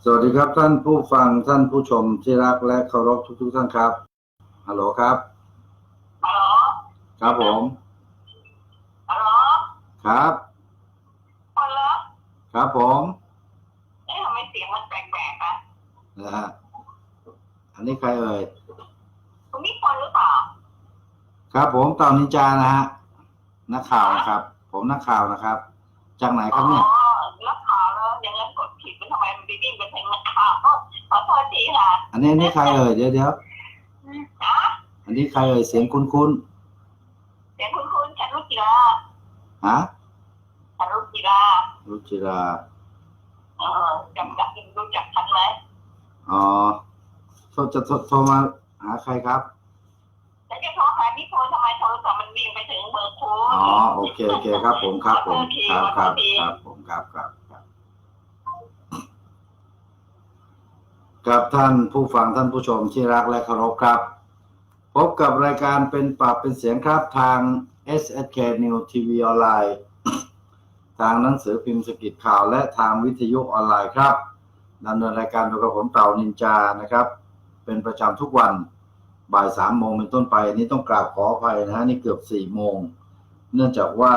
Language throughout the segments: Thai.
สวัสดีครับท่านผู้ฟังท่านผู้ชมที่รักและเคารพทุกท่านครับฮัลโหลครับฮัลโหลครับผมฮัลโหลครับคนละครับผมทำไมเสียงมันแปลกๆอ่ะนะฮะอันนี้ใครเอ่ยคุณนิพนธ์หรือเปล่าครับผมเต่านินจานะฮะนักข่าวนะครับผมนักข่าวนะครับจากไหนครับเนี่ยนักข่าวแล้วอย่างนั้นกดผิดมันทำไมมันวิ่งไปทางนักข่าวขอโทษทีค่ะอันนี้ใครเอ่ยเดี๋ยวอันนี้ใครเอ่ยเสียงคุ้นเสียงคุณฉันรุจิราฮะฉันรุจิรารุจิราจำรู้จักฉันไหมอ๋อจะโทรมาหาใครครับฉันจะโทรหานิพนธ์ทำไมโทรศัพท์มันวิ่งไปถึงเบอร์คุณอ๋อโอเคครับผมครับผมครับท่านผู้ฟังท่านผู้ชมที่รักและเคารพครับพบกับรายการเป็นปากเป็นเสียงครับทาง SSK News TV ออนไลน์ทางหนังสือพิมพ์สกิจข่าวและทางวิทยุออนไลน์ครับดำเนินรายการโดยผมเต่านินจานะครับเป็นประจำทุกวันบ่าย 3 โมงเป็นต้นไปนี้ต้องกราบขออภัยนะนี่เกือบ 4 โมงเนื่องจากว่า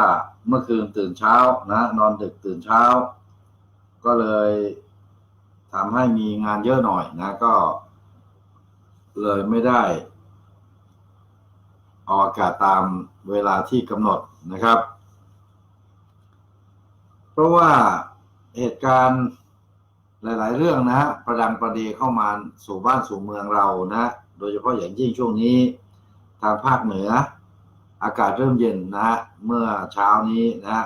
เมื่อคืนตื่นเช้านะนอนดึกตื่นเช้าก็เลยทำให้มีงานเยอะหน่อยนะก็เลยไม่ได้ออกอากาศตามเวลาที่กำหนดนะครับเพราะว่าเหตุการณ์หลายๆเรื่องนะประดังประเดเข้ามาสู่บ้านสู่เมืองเรานะโดยเฉพาะอย่างยิ่งช่วงนี้ทางภาคเหนืออากาศเริ่มเย็นนะฮะเมื่อเช้านี้นะ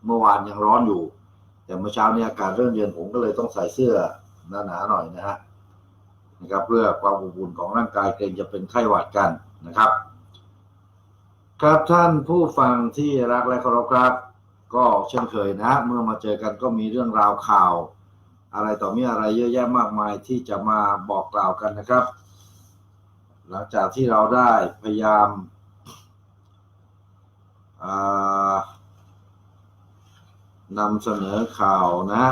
เมื่อวานยังร้อนอยู่แต่เมื่อเช้านี้อากาศเริ่มเย็นผมก็เลยต้องใส่เสื้อหนาๆหน่อยนะครับเพื่อความอบอุ่นของร่างกายเกรงจะเป็นไข้หวัดกันนะครับครับท่านผู้ฟังที่รักและเคารพครับก็เช่นเคยนะเมื่อมาเจอกันก็มีเรื่องราวข่าวอะไรต่อมีอะไรเยอะแยะมากมายที่จะมาบอกกล่าวกันนะครับหลังจากที่เราได้พยายามนำเสนอข่าวนะ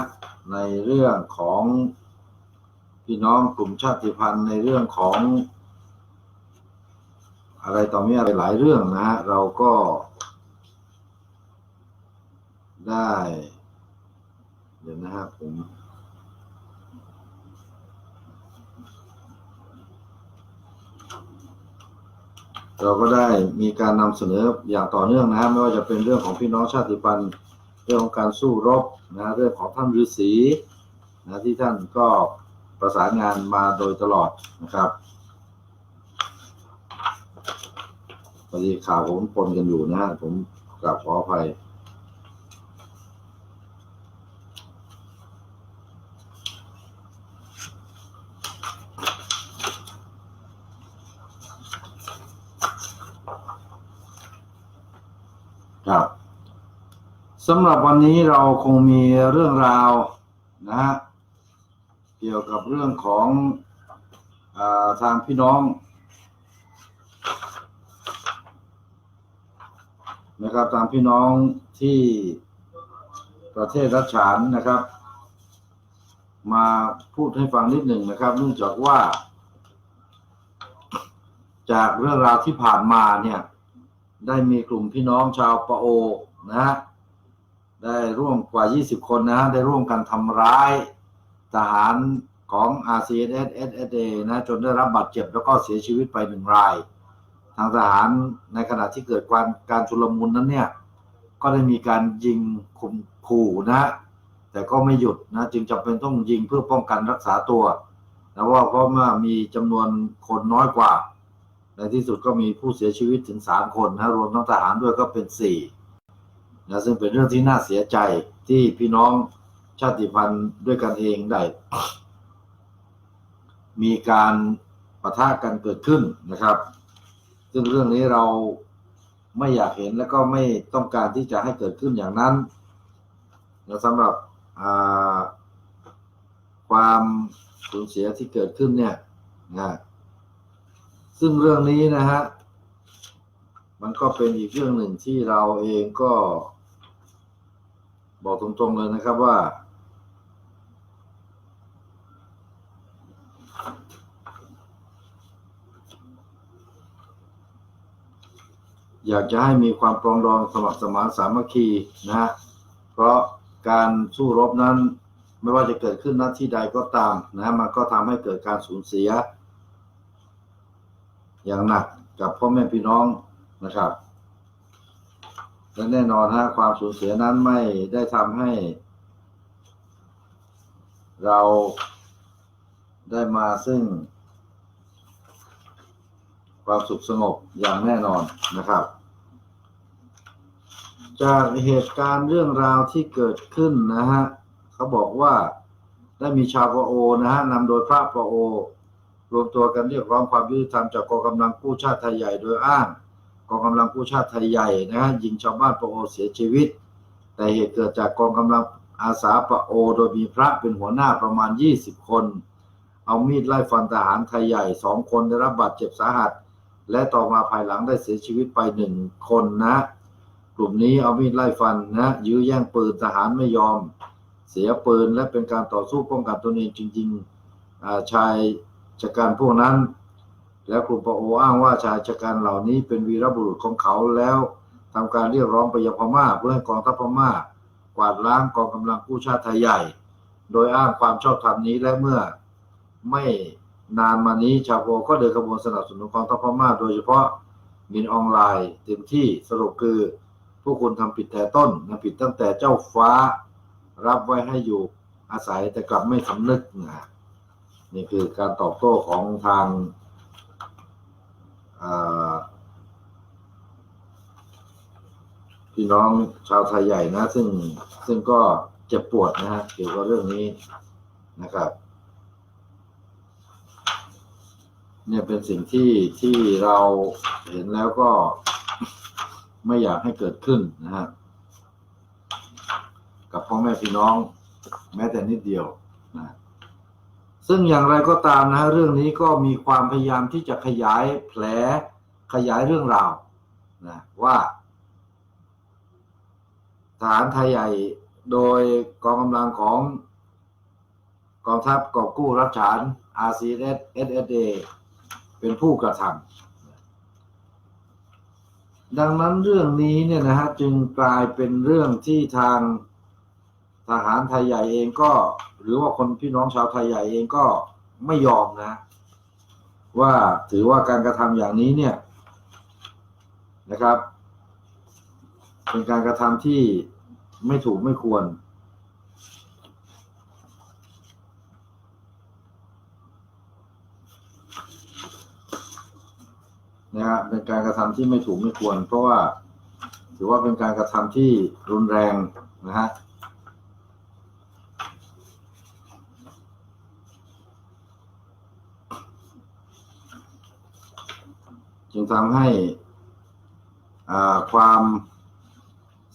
ในเรื่องของพี่น้องกลุ่มชาติพันธุ์ในเรื่องของอะไรต่อมีอะไรหลายเรื่องนะเราก็ได้เดี๋ยวนะครับเราก็ได้มีการนำเสนออย่างต่อเนื่องนะไม่ว่าจะเป็นเรื่องของพี่น้องชาติพันธุ์เรื่องของการสู้รบนะเรื่องของท่านฤาษีนะที่ท่านก็ประสานงานมาโดยตลอดนะครับพอดีข่าวผมปนกันอยู่นะผมกราบขออภัยครับสำหรับวันนี้เราคงมีเรื่องราวนะฮะเกี่ยวกับเรื่องของทางพี่น้องนะครับทางพี่น้องที่ประเทศรัชฉานนะครับมาพูดให้ฟังนิดหนึ่งนะครับเนื่องจากว่าจากเรื่องราวที่ผ่านมาเนี่ยได้มีกลุ่มพี่น้องชาวปะโอนะฮะได้ร่วมกว่า20คนนะได้ร่วมกันทำร้ายทหารของ RCSS SSA นะจนได้รับบาดเจ็บแล้วก็เสียชีวิตไป1 รายทางทหารในขณะที่เกิดการชุลมุนนั้นเนี่ยก็ได้มีการยิงข่มขู่นะแต่ก็ไม่หยุดนะจึงจำเป็นต้องยิงเพื่อป้องกันรักษาตัวแต่ว่าเพราะว่ามีจำนวนคนน้อยกว่าในที่สุดก็มีผู้เสียชีวิตถึง3 คนนะรวมทั้งทหารด้วยก็เป็น4นะซึ่งเป็นเรื่องที่น่าเสียใจที่พี่น้องชาติพันธุ์ด้วยกันเองได้มีการปะทะกันเกิดขึ้นนะครับซึ่งเรื่องนี้เราไม่อยากเห็นและก็ไม่ต้องการที่จะให้เกิดขึ้นอย่างนั้นนะสำหรับความสูญเสียที่เกิดขึ้นเนี่ยนะซึ่งเรื่องนี้นะฮะมันก็เป็นอีกเรื่องหนึ่งที่เราเองก็บอกตรงๆเลยนะครับว่า อยากจะให้มีความปรองดองสมัครสมานสามัคคีนะฮะเพราะการสู้รบนั้นไม่ว่าจะเกิดขึ้นณที่ใดก็ตามนะมันก็ทำให้เกิดการสูญเสียอย่างหนักกับพ่อแม่พี่น้องนะครับและแน่นอนฮะความสูญเสียนั้นไม่ได้ทำให้เราได้มาซึ่งความสุขสงบอย่างแน่นอนนะครับจากเหตุการณ์เรื่องราวที่เกิดขึ้นนะฮะเขาบอกว่าได้มีชาวปะโอนะฮะนำโดยพระปะโอรวมตัวกันเรียกร้องความยุติธรรมจากกองกำลังกู้ชาติไทยใหญ่โดยอ้างกองกำลังกู้ชาติไทยใหญ่นะฮะยิงชาวบ้านปะโอเสียชีวิตแต่เหตุเกิดจากกองกำลังอาสาปะโอโดยมีพระเป็นหัวหน้าประมาณ20คนเอามีดไล่ฟันทหารไทยใหญ่2คนได้รับบาดเจ็บสาหัสและต่อมาภายหลังได้เสียชีวิตไป1คนนะกลุ่มนี้เอามีดไล่ฟันนะยื้อแย่งปืนทหารไม่ยอมเสียปืนและเป็นการต่อสู้ป้องกันตนเองจริงๆชายชะกันพวกนั้นและกลุ่มปะโออ้างว่าชายชะกันเหล่านี้เป็นวีรบุรุษของเขาแล้วทำการเรียกร้องไปยังพม่าเพื่อให้กองทัพพม่ากวาดล้างกองกำลังกู้ชาติไทยใหญ่โดยอ้างความชอบธรรมนี้และเมื่อไม่นานมานี้ชาวโปก็เดินขบวนสนับสนุนกองทัพพม่าโดยเฉพาะมินออนไลน์เต็มที่สรุปคือพวกคุณทำผิดแต่ต้นนะผิดตั้งแต่เจ้าฟ้ารับไว้ให้อยู่อาศัยแต่กลับไม่สำนึกนะนี่คือการตอบโต้ของทางพี่น้องชาวไทยใหญ่นะซึ่งก็เจ็บปวดนะฮะเกี่ยวกับเรื่องนี้นะครับเนี่ยเป็นสิ่งที่เราเห็นแล้วก็ไม่อยากให้เกิดขึ้นนะฮะกับพ่อแม่พี่น้องแม้แต่นิดเดียวนะซึ่งอย่างไรก็ตามนะเรื่องนี้ก็มีความพยายามที่จะขยายแผลขยายเรื่องราวนะว่าทหารไทยใหญ่โดยกองกำลังของกองทัพกอบกู้รัฐฉาน RCS SSA เป็นผู้กระทำดังนั้นเรื่องนี้เนี่ยนะฮะจึงกลายเป็นเรื่องที่ทางทหารไทยใหญ่เองก็หรือว่าคนพี่น้องชาวไทยใหญ่เองก็ไม่ยอมนะว่าถือว่าการกระทำอย่างนี้เนี่ยนะครับเป็นการกระทำที่ไม่ถูกไม่ควรนะฮะเป็นการกระทำที่ไม่ถูกไม่ควรเพราะว่าถือว่าเป็นการกระทำที่รุนแรงนะฮะจึงทำให้ความ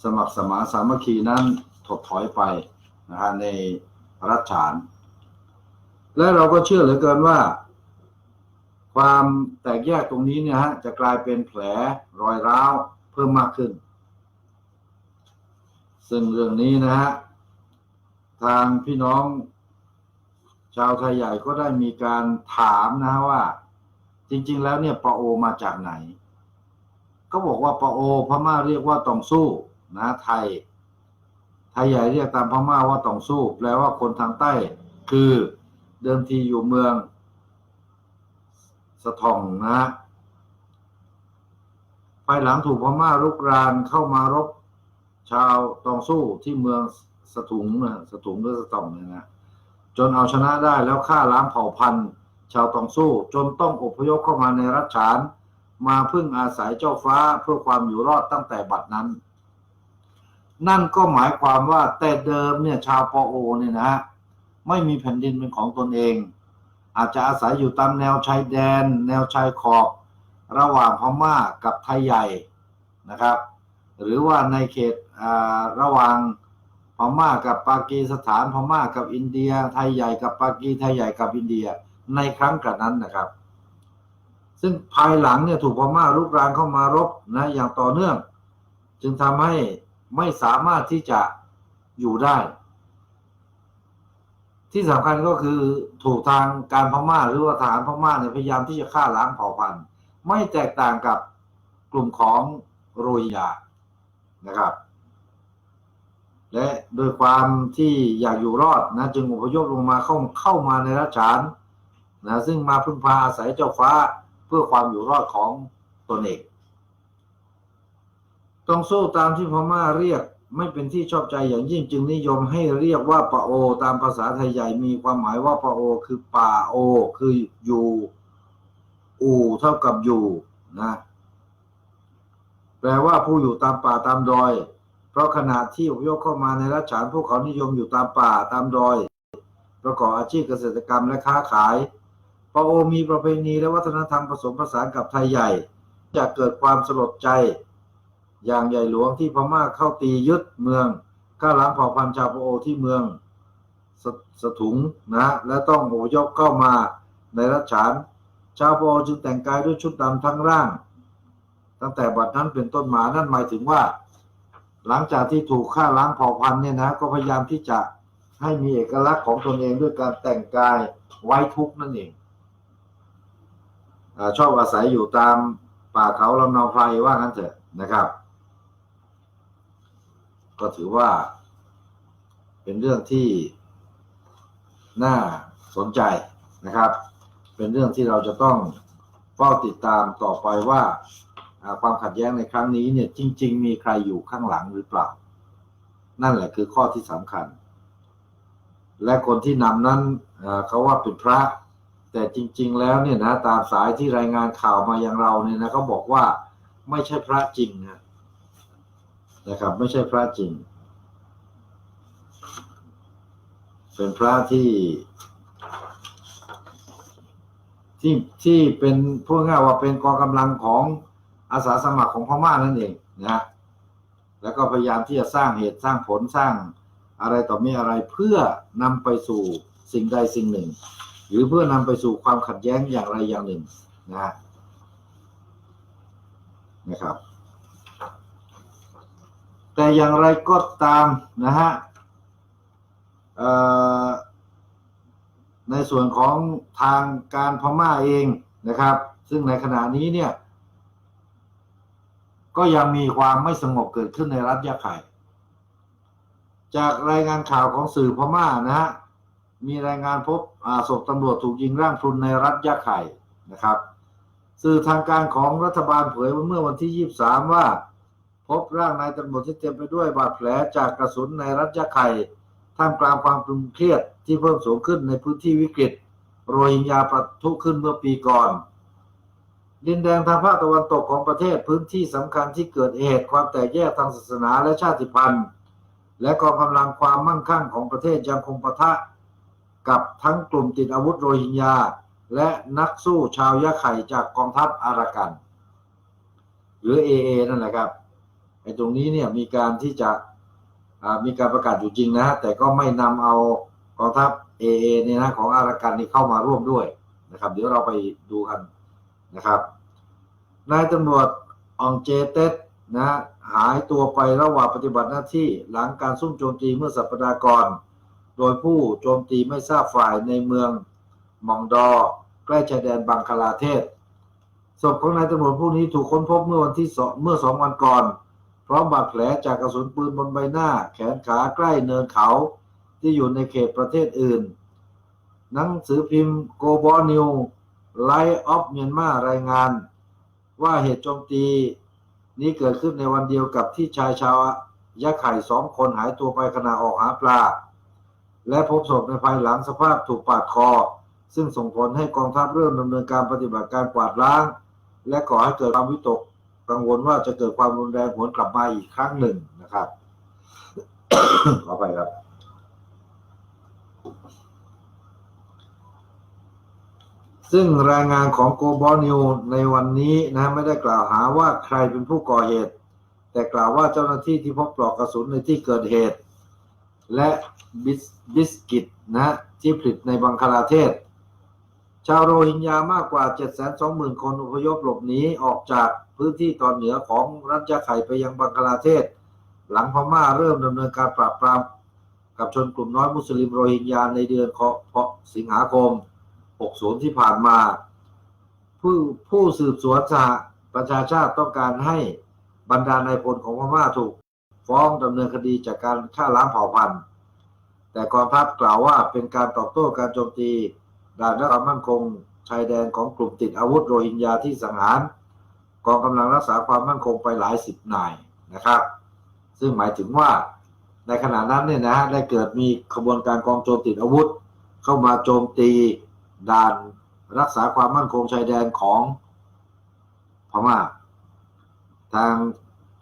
สมัครสมานสามัคคีนั้นถดถอยไปนะฮะในรัฐฉานและเราก็เชื่อเหลือเกินว่าความแตกแยกตรงนี้เนี่ยฮะจะกลายเป็นแผลรอยร้าวเพิ่มมากขึ้นซึ่งเรื่องนี้นะฮะทางพี่น้องชาวไทยใหญ่ก็ได้มีการถามนะว่าจริงๆแล้วเนี่ยปะโอมาจากไหนก็บอกว่าปะโอพม่าเรียกว่าต่องสู้นะไทยใหญ่เรียกตามพม่าว่าต่องสู้แปลว่าคนทางใต้คือเดิมทีอยู่เมืองสะทองนะภายหลังถูกพม่ารุกรานเข้ามารบชาวตองสู้ที่เมืองสะถุงหรือสะตองเนี่ยนะจนเอาชนะได้แล้วฆ่าล้างเผ่าพันธุ์ชาวตองสู้จนต้องอพยพเข้ามาในรัฐฉานมาพึ่งอาศัยเจ้าฟ้าเพื่อความอยู่รอดตั้งแต่บัดนั้นนั่นก็หมายความว่าแต่เดิมเนี่ยชาวปอโอเนี่ยนะไม่มีแผ่นดินเป็นของตนเองอาจจะอาศัยอยู่ตามแนวชายแดนแนวชายขอบระหว่างพม่ากับไทยใหญ่นะครับหรือว่าในเขตระหว่างพม่ากับปากีสถานพม่ากับอินเดียไทยใหญ่กับปากีไทยใหญ่กับอินเดียในครั้งกระนั้นนะครับซึ่งภายหลังเนี่ยถูกพม่ารุกรานเข้ามารบนะอย่างต่อเนื่องจึงทำให้ไม่สามารถที่จะอยู่ได้ที่สำคัญก็คือถูกทางการพม่าหรือว่าทหารพม่าเนี่ยพยายามที่จะฆ่าล้างเผ่าพันธุ์ไม่แตกต่างกับกลุ่มของ โรฮิงญานะครับและโดยความที่อยากอยู่รอดนะจึงอพยพลงมาเข้ามาในรัฐฉานนะซึ่งมาพึ่งพาอาศัยเจ้าฟ้าเพื่อความอยู่รอดของตนเองต้องสู้ตามที่พม่าเรียกไม่เป็นที่ชอบใจอย่างยิ่งจึงนิยมให้เรียกว่าปะโอตามภาษาไทยใหญ่มีความหมายว่าปะโอคือป่าโอคืออยู่อู่เท่ากับอยู่นะแปลว่าผู้อยู่ตามป่าตามดอยเพราะขณะที่อพยพเข้ามาในรัฐฉานพวกเขานิยมอยู่ตามป่าตามดอยประกอบอาชีพเกษตรกรรมและค้าขายปะโอมีประเพณีและวัฒนธรรมผสมผสานกับไทยใหญ่จะเกิดความสลดใจอย่างใหญ่หลวงที่พม่าเข้าตียึดเมืองฆ่าล้างเผ่าพันธุ์ชาวปะโอที่เมืองสถุงนะและต้องอพยพเข้ามาในรัฐฉานชาวปะโอจึงแต่งกายด้วยชุดดำทั้งร่างตั้งแต่บัดนั้นเป็นต้นมานั่นหมายถึงว่าหลังจากที่ถูกฆ่าล้างเผ่าพันธุ์เนี่ยนะก็พยายามที่จะให้มีเอกลักษณ์ของตนเองด้วยการแต่งกายไว้ทุกข์นั่นเองชอบอาศัยอยู่ตามป่าเขาลำนาวไพรว่างั้นเถอะนะครับก็ถือว่าเป็นเรื่องที่น่าสนใจนะครับเป็นเรื่องที่เราจะต้องเฝ้าติดตามต่อไปว่าความขัดแย้งในครั้งนี้เนี่ยจริงๆมีใครอยู่ข้างหลังหรือเปล่านั่นแหละคือข้อที่สำคัญและคนที่นำนั้นเขาว่าเป็นพระแต่จริงๆแล้วเนี่ยนะตามสายที่รายงานข่าวมาอย่างเราเนี่ยนะเขาบอกว่าไม่ใช่พระจริงนะครับไม่ใช่พระจริงเป็นพระที่เป็นพูดง่ายว่าเป็นกองกำลังของอาสาสมัครของพม่านั่นเองนะแล้วก็พยายามที่จะสร้างเหตุสร้างผลสร้างอะไรต่อมีอะไรเพื่อนำไปสู่สิ่งใดสิ่งหนึ่งหรือเพื่อนำไปสู่ความขัดแย้งอย่างไรอย่างหนึ่งนะครับแต่อย่างไรก็ตามนะฮะในส่วนของทางการพม่าเองนะครับซึ่งในขณะนี้เนี่ยก็ยังมีความไม่สงบเกิดขึ้นในรัฐยะไข่จากรายงานข่าวของสื่อพม่านะฮะมีรายงานพบศพตำรวจถูกยิงร่างพรุนในรัฐยะไข่นะครับสื่อทางการของรัฐบาลเผยเมื่อวันที่23ว่าพบร่างนายตำรวจที่เต็มไปด้วยบาดแผลจากกระสุนในรัฐยะไข่ท่ามกลางความตึงเครียดที่เพิ่มสูงขึ้นในพื้นที่วิกฤตโรฮิงญาปะทุขึ้นเมื่อปีก่อนดินแดนทางภาคตะวันตกของประเทศพื้นที่สำคัญที่เกิดเหตุความแตกแยกทางศาสนาและชาติพันธุ์และกองกำลังความมั่งคั่งของประเทศยังคงปะทะกับทั้งกลุ่มติดอาวุธโรฮิงญาและนักสู้ชาวยะไข่จากกองทัพอารากันหรือ AA นั่นแหละครับไอ้ตรงนี้เนี่ยมีการที่จะมีการประกาศอยู่จริงนะแต่ก็ไม่นำเอากองทัพ AA เนี่ยนะของอารากันนี่เข้ามาร่วมด้วยนะครับเดี๋ยวเราไปดูกันนะครับนายตำรวจอองเจเต็ดนะหายตัวไประหว่างปฏิบัติหน้าที่หลังการซุ่มโจมตีเมื่อสัปดาห์ก่อนโดยผู้โจมตีไม่ทราบฝ่ายในเมืองมองดอใกล้ชายแดนบังคลาเทศศพของนายตำรวจผู้นี้ถูกค้นพบเมื่อ2 วันก่อนพร้อมบาดแผลจากกระสุนปืนบนใบหน้าแขนขาใกล้เนินเขาที่อยู่ในเขตประเทศอื่นหนังสือพิมพ์โกบอนิวไลท์ออฟเมียนมารายงานว่าเหตุโจมตีนี้เกิดขึ้นในวันเดียวกับที่ชายชาวยะไข่2 คนหายตัวไปขณะออกหาปลาและพบศพในภายหลังสภาพถูกปาดคอซึ่งส่งผลให้กองทัพเริ่มดำเนินการปฏิบัติการกวาดล้างและก่อให้เกิดความวิตกกังวลว่าจะเกิดความรุนแรงหวนกลับมาอีกครั้งหนึ่งนะครับ ขอไปครับซึ่งรายงานของโกบอนิวในวันนี้นะไม่ได้กล่าวหาว่าใครเป็นผู้ก่อเหตุแต่กล่าวว่าเจ้าหน้าที่ที่พบปลอกกระสุนในที่เกิดเหตุและบิสกิตนะที่ผลิตในบังคลาเทศชาวโรฮิงญามากกว่า 720,000 คนอพยพหลบหนีออกจากพื้นที่ตอนเหนือของรัฐยะไข่ไปยังบังคลาเทศหลังพม่าเริ่มดำเนินการปราบปรามกับชนกลุ่มน้อยมุสลิมโรฮิงญาในเดือนสิงหาคม60ที่ผ่านมาผู้สืบสวนสหประชาชาติต้องการให้ บรรดานายพลของพม่าถูกฟ้องดำเนินคดีจากการฆ่าล้างเผ่าพันธุ์แต่กองทัพกล่าวว่าเป็นการตอบโต้การโจมตีด่านรักษาความมั่นคงชายแดนของกลุ่มติดอาวุธโรฮิงญาที่สังหารกองกำลังรักษาความมั่นคงไปหลายสิบนายนะครับซึ่งหมายถึงว่าในขณะนั้นเนี่ยนะได้เกิดมีขบวนการกองโจรติดอาวุธเข้ามาโจมตีด่านรักษาความมั่นคงชายแดนของพม่าทาง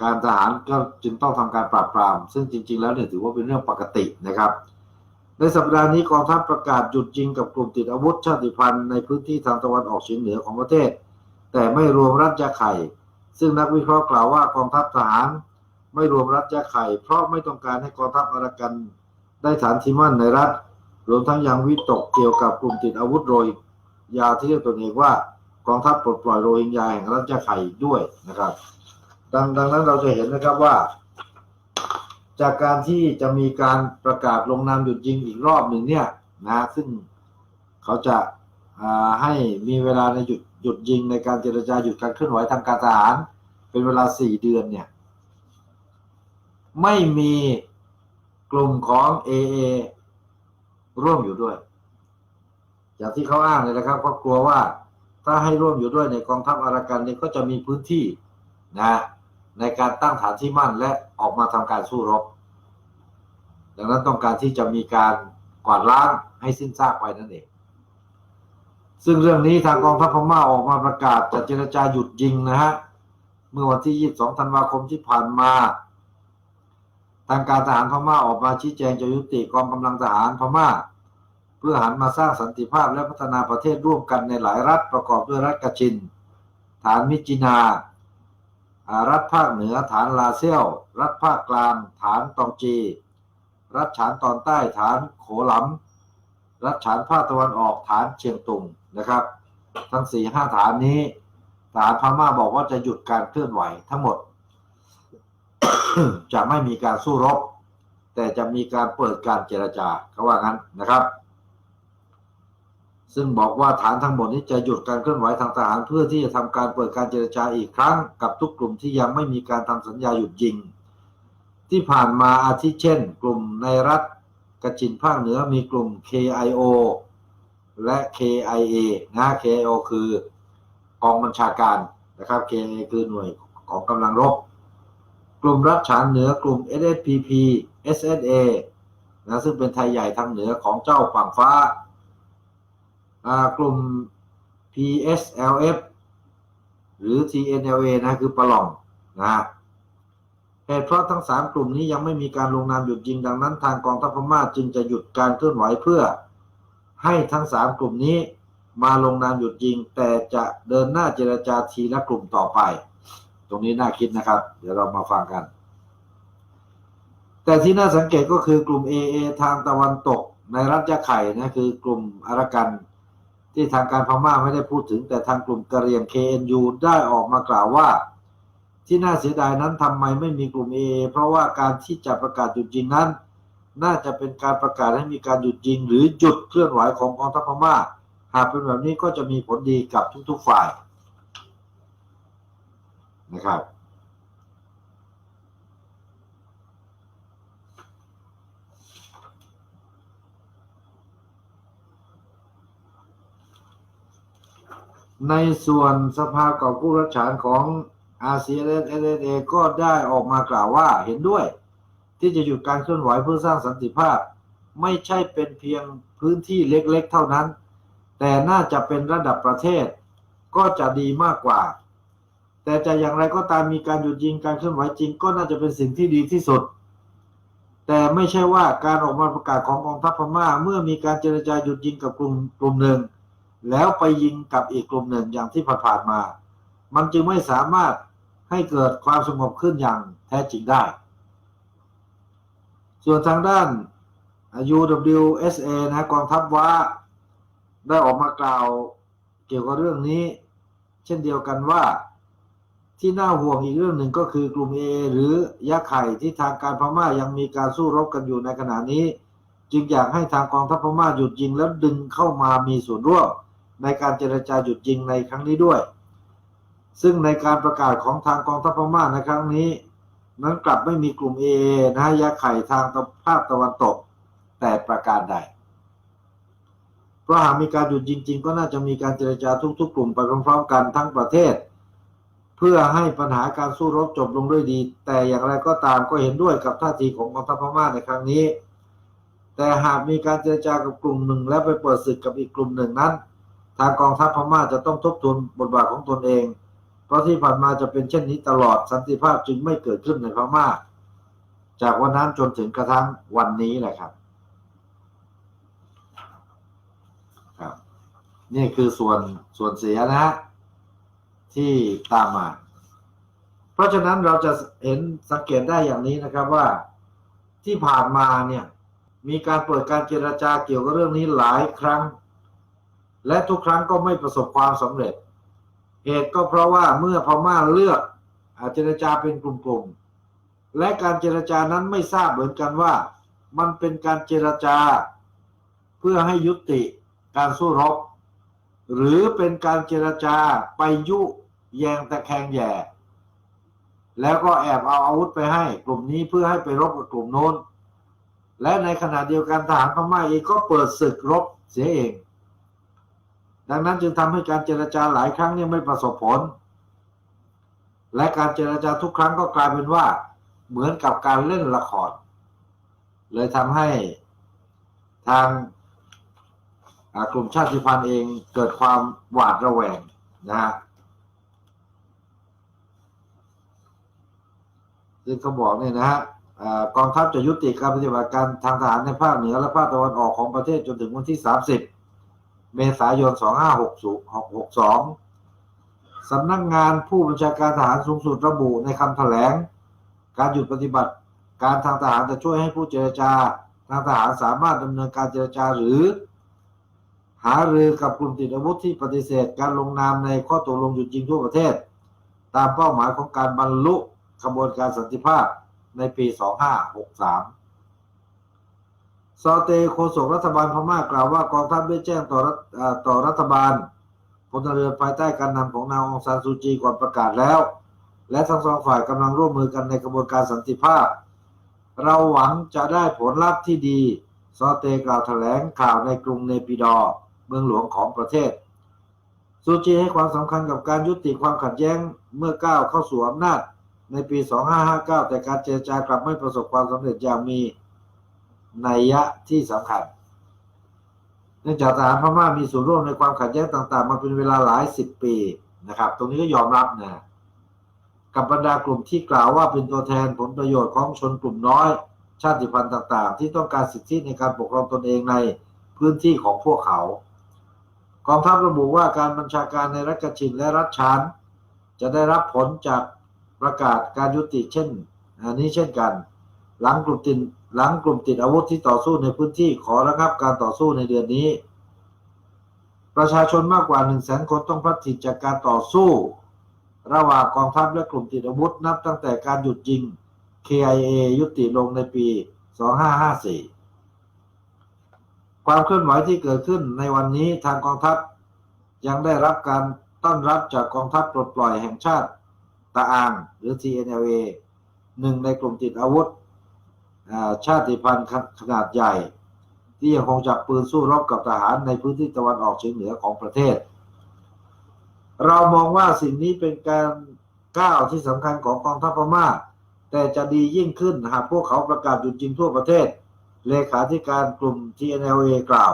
การทหารก็จึงต้องทำการปราบปรามซึ่งจริงๆแล้วเนี่ยถือว่าเป็นเรื่องปกตินะครับในสัปดาห์นี้กองทัพประกาศหยุดยิงกับกลุ่มติดอาวุธชาติพันธุ์ในพื้นที่ทางตะวันออกเฉียงเหนือของประเทศแต่ไม่รวมรัฐยะไข่ซึ่งนักวิเคราะห์กล่าวว่ากองทัพทหารไม่รวมรัฐยะไข่เพราะไม่ต้องการให้กองทัพอารักันได้ฐานที่มั่นในรัฐรวมทั้งยังวิตกเกี่ยวกับกลุ่มติดอาวุธโรฮิงญาที่เรียกตนเองว่ากองทัพปลดปล่อยโรฮิงญาแห่งรัฐยะไข่ด้วยนะครับดังนั้นเราจะเห็นนะครับว่าจากการที่จะมีการประกาศลงนามหยุดยิงอีกรอบหนึ่งเนี่ยนะซึ่งเขาจะให้มีเวลาในหยุดยิงในการเจรจาหยุดการเคลื่อนไหวทางการทหารเป็นเวลา4 เดือนเนี่ยไม่มีกลุ่มของ AA ร่วมอยู่ด้วยอย่างที่เขาอ้างเลยนะครับเพราะกลัวว่าถ้าให้ร่วมอยู่ด้วยในกองทัพอารักันเนี่ยก็จะมีพื้นที่นะในการตั้งฐานที่มั่นและออกมาทำการสู้รบดังนั้นต้องการที่จะมีการกวาดล้างให้สิ้นซากไปนั่นเองซึ่งเรื่องนี้ทางกองทัพพม่าออกมาประกาศจะเจรจาหยุดยิงนะฮะเมื่อวันที่22 ธันวาคมที่ผ่านมาทางการทหารพม่าออกมาชี้แจงจะยุติกองกำลังทหารพม่าเพื่อหันมาสร้างสันติภาพและพัฒนาประเทศร่วมกันในหลายรัฐประกอบด้วยรัฐกาชินฐานมิจินารัฐภาคเหนือฐานลาเซียวรัฐภาคกลางฐานตองจีรัฐฉานตอนใต้ฐานโขหลำรัฐฉานภาคตะวันออกฐานเชียงตุงนะครับทั้ง 4-5 ฐานนี้ทหารพม่าบอกว่าจะหยุดการเคลื่อนไหวทั้งหมด จะไม่มีการสู้รบแต่จะมีการเปิดการเจรจาเขาว่างั้นนะครับซึ่งบอกว่าฐานทั้งหมดนี้จะหยุดการเคลื่อนไหวทางทหารเพื่อที่จะทำการเปิดการเจรจาอีกครั้งกับทุกกลุ่มที่ยังไม่มีการทำสัญญาหยุดยิงที่ผ่านมาอาทิเช่นกลุ่มในรัฐกาจินภาคเหนือมีกลุ่ม KIO และ KIA นะ KIO คือกองบัญชาการนะครับ KIA คือหน่วยของกำลังรบกลุ่มรัฐฉานเหนือกลุ่ม SSPP SSA นะซึ่งเป็นไทยใหญ่ทางเหนือของเจ้าฝั่งฟ้ากลุ่ม PSLF หรือ TNLA นะคือปะหล่องนะเหตุเพราะทั้ง3กลุ่มนี้ยังไม่มีการลงนามหยุดยิงดังนั้นทางกองทัพพม่าจึงจะหยุดการเคลื่อนไหวเพื่อให้ทั้ง3กลุ่มนี้มาลงนามหยุดยิงแต่จะเดินหน้าเจรจาทีละกลุ่มต่อไปตรงนี้น่าคิดนะครับเดี๋ยวเรามาฟังกันแต่ที่น่าสังเกตก็คือกลุ่ม AA ทางตะวันตกในรัฐยะไข่นะคือกลุ่มอารักันที่ทางการพม่าไม่ได้พูดถึงแต่ทางกลุ่มกะเหรี่ยง KNU ได้ออกมากล่าวว่าที่น่าเสียดายนั้นทำไมไม่มีกลุ่ม AA เพราะว่าการที่จะประกาศหยุดยิงนั้นน่าจะเป็นการประกาศให้มีการหยุดยิงหรือหยุดเคลื่อนไหวของกองทัพพม่าหากเป็นแบบนี้ก็จะมีผลดีกับทุกๆฝ่ายนะครับในส่วนสภากอบกู้รัฐฉานของ RCSS-SSA ก็ได้ออกมากล่าวว่าเห็นด้วยที่จะหยุดการเคลื่อนไหวเพื่อสร้างสันติภาพไม่ใช่เป็นเพียงพื้นที่เล็กๆเท่านั้นแต่น่าจะเป็นระดับประเทศก็จะดีมากกว่าแต่จะอย่างไรก็ตามมีการหยุดยิงการเคลื่อนไหวจริงก็น่าจะเป็นสิ่งที่ดีที่สุดแต่ไม่ใช่ว่าการออกมาประกาศของกองทัพพม่าเมื่อมีการเจรจาหยุดยิงกับกลุ่มหนึ่งแล้วไปยิงกับอีกกลุ่มหนึ่งอย่างที่ผ่านมามันจึงไม่สามารถให้เกิดความสงบขึ้นอย่างแท้จริงได้ส่วนทางด้าน UWSA นะกองทัพว่าได้ออกมากล่าวเกี่ยวกับเรื่องนี้เช่นเดียวกันว่าที่น่าห่วงอีกเรื่องหนึ่งก็คือกลุ่ม AA หรือยะไข่ที่ทางการพม่ายังมีการสู้รบกันอยู่ในขณะนี้จึงอยากให้ทางกองทัพพม่าหยุดยิงแล้วดึงเข้ามามีส่วนร่วมในการเจรจาหยุดยิงในครั้งนี้ด้วย ซึ่งในการประกาศของทางกองทัพพม่าในครั้งนี้นั้นกลับไม่มีกลุ่ม AA นะฮะยาไข่ทางภาคตะวันตกแต่ประการใดเพราะหากมีการหยุดจริงๆก็น่าจะมีการเจรจาทุกๆกลุ่มไปพร้อมๆกันทั้งประเทศเพื่อให้ปัญหาการสู้รบจบลงด้วยดีแต่อย่างไรก็ตามก็เห็นด้วยกับท่าทีของกองทัพพม่าในครั้งนี้แต่หากมีการเจรจากับกลุ่มหนึ่งและไปเปิดศึกกับอีกกลุ่มหนึ่งนั้นทางกองทัพพม่าจะต้องทบทวนบทบาทของตนเองเพราะที่ผ่านมาจะเป็นเช่นนี้ตลอดสันติภาพจึงไม่เกิดขึ้นในพม่าจากวันนั้นจนถึงกระทั่งวันนี้แหละครับนี่คือส่วนเสียนะฮะที่ตามมาเพราะฉะนั้นเราจะเห็นสังเกตได้อย่างนี้นะครับว่าที่ผ่านมาเนี่ยมีการเปิดการเจรจาเกี่ยวกับเรื่องนี้หลายครั้งและทุกครั้งก็ไม่ประสบความสำเร็จเหตุก็เพราะว่าเมื่อพม่าเลือกเจรจาเป็นกลุ่มๆและการเจรจานั้นไม่ทราบเหมือนกันว่ามันเป็นการเจรจาเพื่อให้ยุติการสู้รบหรือเป็นการเจรจาไปยุแยงตะแคงแย่แล้วก็แอบเอาอาวุธไปให้กลุ่มนี้เพื่อให้ไปรบกับกลุ่มโน้นและในขณะเดียวกันทหารพม่าเองก็เปิดศึกรบเสียเองดังนั้นจึงทำให้การเจรจาหลายครั้งเนี่ยไม่ประสบผลและการเจรจาทุกครั้งก็กลายเป็นว่าเหมือนกับการเล่นละครเลยทำให้ทางกลุ่มชาติพันธุ์เองเกิดความหวาดระแวงนะฮะซึ่งเขาบอกเนี่ยนะฮะกองทัพจะยุติการปฏิบัติการทางทหารในภาคเหนือและภาคตะวันออกของประเทศจนถึงวันที่30 เมษายน 2562 สำนักงานผู้บัญชาการทหารสูงสุดระบุในคำแถลงการหยุดปฏิบัติการทางทหารจะช่วยให้ผู้เจรจาทางทหารสามารถดำเนินการเจรจาหรือหารือกับกลุ่มติดอาวุธที่ปฏิเสธการลงนามในข้อตกลงหยุดยิงทั่วประเทศตามเป้าหมายของการบรรลุกระบวนการสันติภาพในปี 2563 ซอเตโฆษกรัฐบาลพม่ากล่าวว่ากองทัพได้แจ้งต่อรัฐบาลพลเรือนภายใต้การนำของนางองซานซูจีก่อนประกาศแล้วและทั้งสองฝ่ายกำลังร่วมมือกันในกระบวนการสันติภาพเราหวังจะได้ผลลัพธ์ที่ดีซอเตกล่าวแถลงข่าวในกรุงเนปิดอร์เมืองหลวงของประเทศซูจีให้ความสำคัญกับการยุติความขัดแย้งเมื่อก้าวเข้าสู่อำนาจในปี 2559 แต่การเจรจากลับไม่ประสบความสำเร็จอย่างมีนัยยะที่สำคัญเนื่องจากทหารพม่ามีส่วนร่วมในความขัดแย้งต่างๆมาเป็นเวลาหลาย10 ปีนะครับตรงนี้ก็ยอมรับนะกับบรรดากลุ่มที่กล่าวว่าเป็นตัวแทนผลประโยชน์ของชนกลุ่มน้อยชาติพันธุ์ต่างๆที่ต้องการสิทธิในการปกครองตนเองในพื้นที่ของพวกเขากองทัพระบุว่าการบัญชาการในรัฐกชินและรัฐชานจะได้รับผลจากประกาศการยุติเช่นกันหลังกลุ่มติดอาวุธที่ต่อสู้ในพื้นที่ขอระงับการต่อสู้ในเดือนนี้ประชาชนมากกว่า 100,000 คนต้องพลัดถิ่นจากการต่อสู้ระหว่างกองทัพและกลุ่มติดอาวุธนับตั้งแต่การหยุดยิง KIA ยุติลงในปี 2554 ความเคลื่อนไหวที่เกิดขึ้นในวันนี้ทางกองทัพยังได้รับการต้อนรับจากกองทัพปลดปล่อยแห่งชาติตะอางหรือ TNLA หนึ่งในกลุ่มติดอาวุธชาติพันธุ์ขนาดใหญ่ที่ยังคงจับปืนสู้รบกับทหารในพื้นที่ตะวันออกเฉียงเหนือของประเทศเรามองว่าสิ่งนี้เป็นการก้าวที่สำคัญของกองทัพพม่าแต่จะดียิ่งขึ้นหากพวกเขาประกาศหยุดยิงทั่วประเทศเลขาธิการกลุ่ม TNLA กล่าว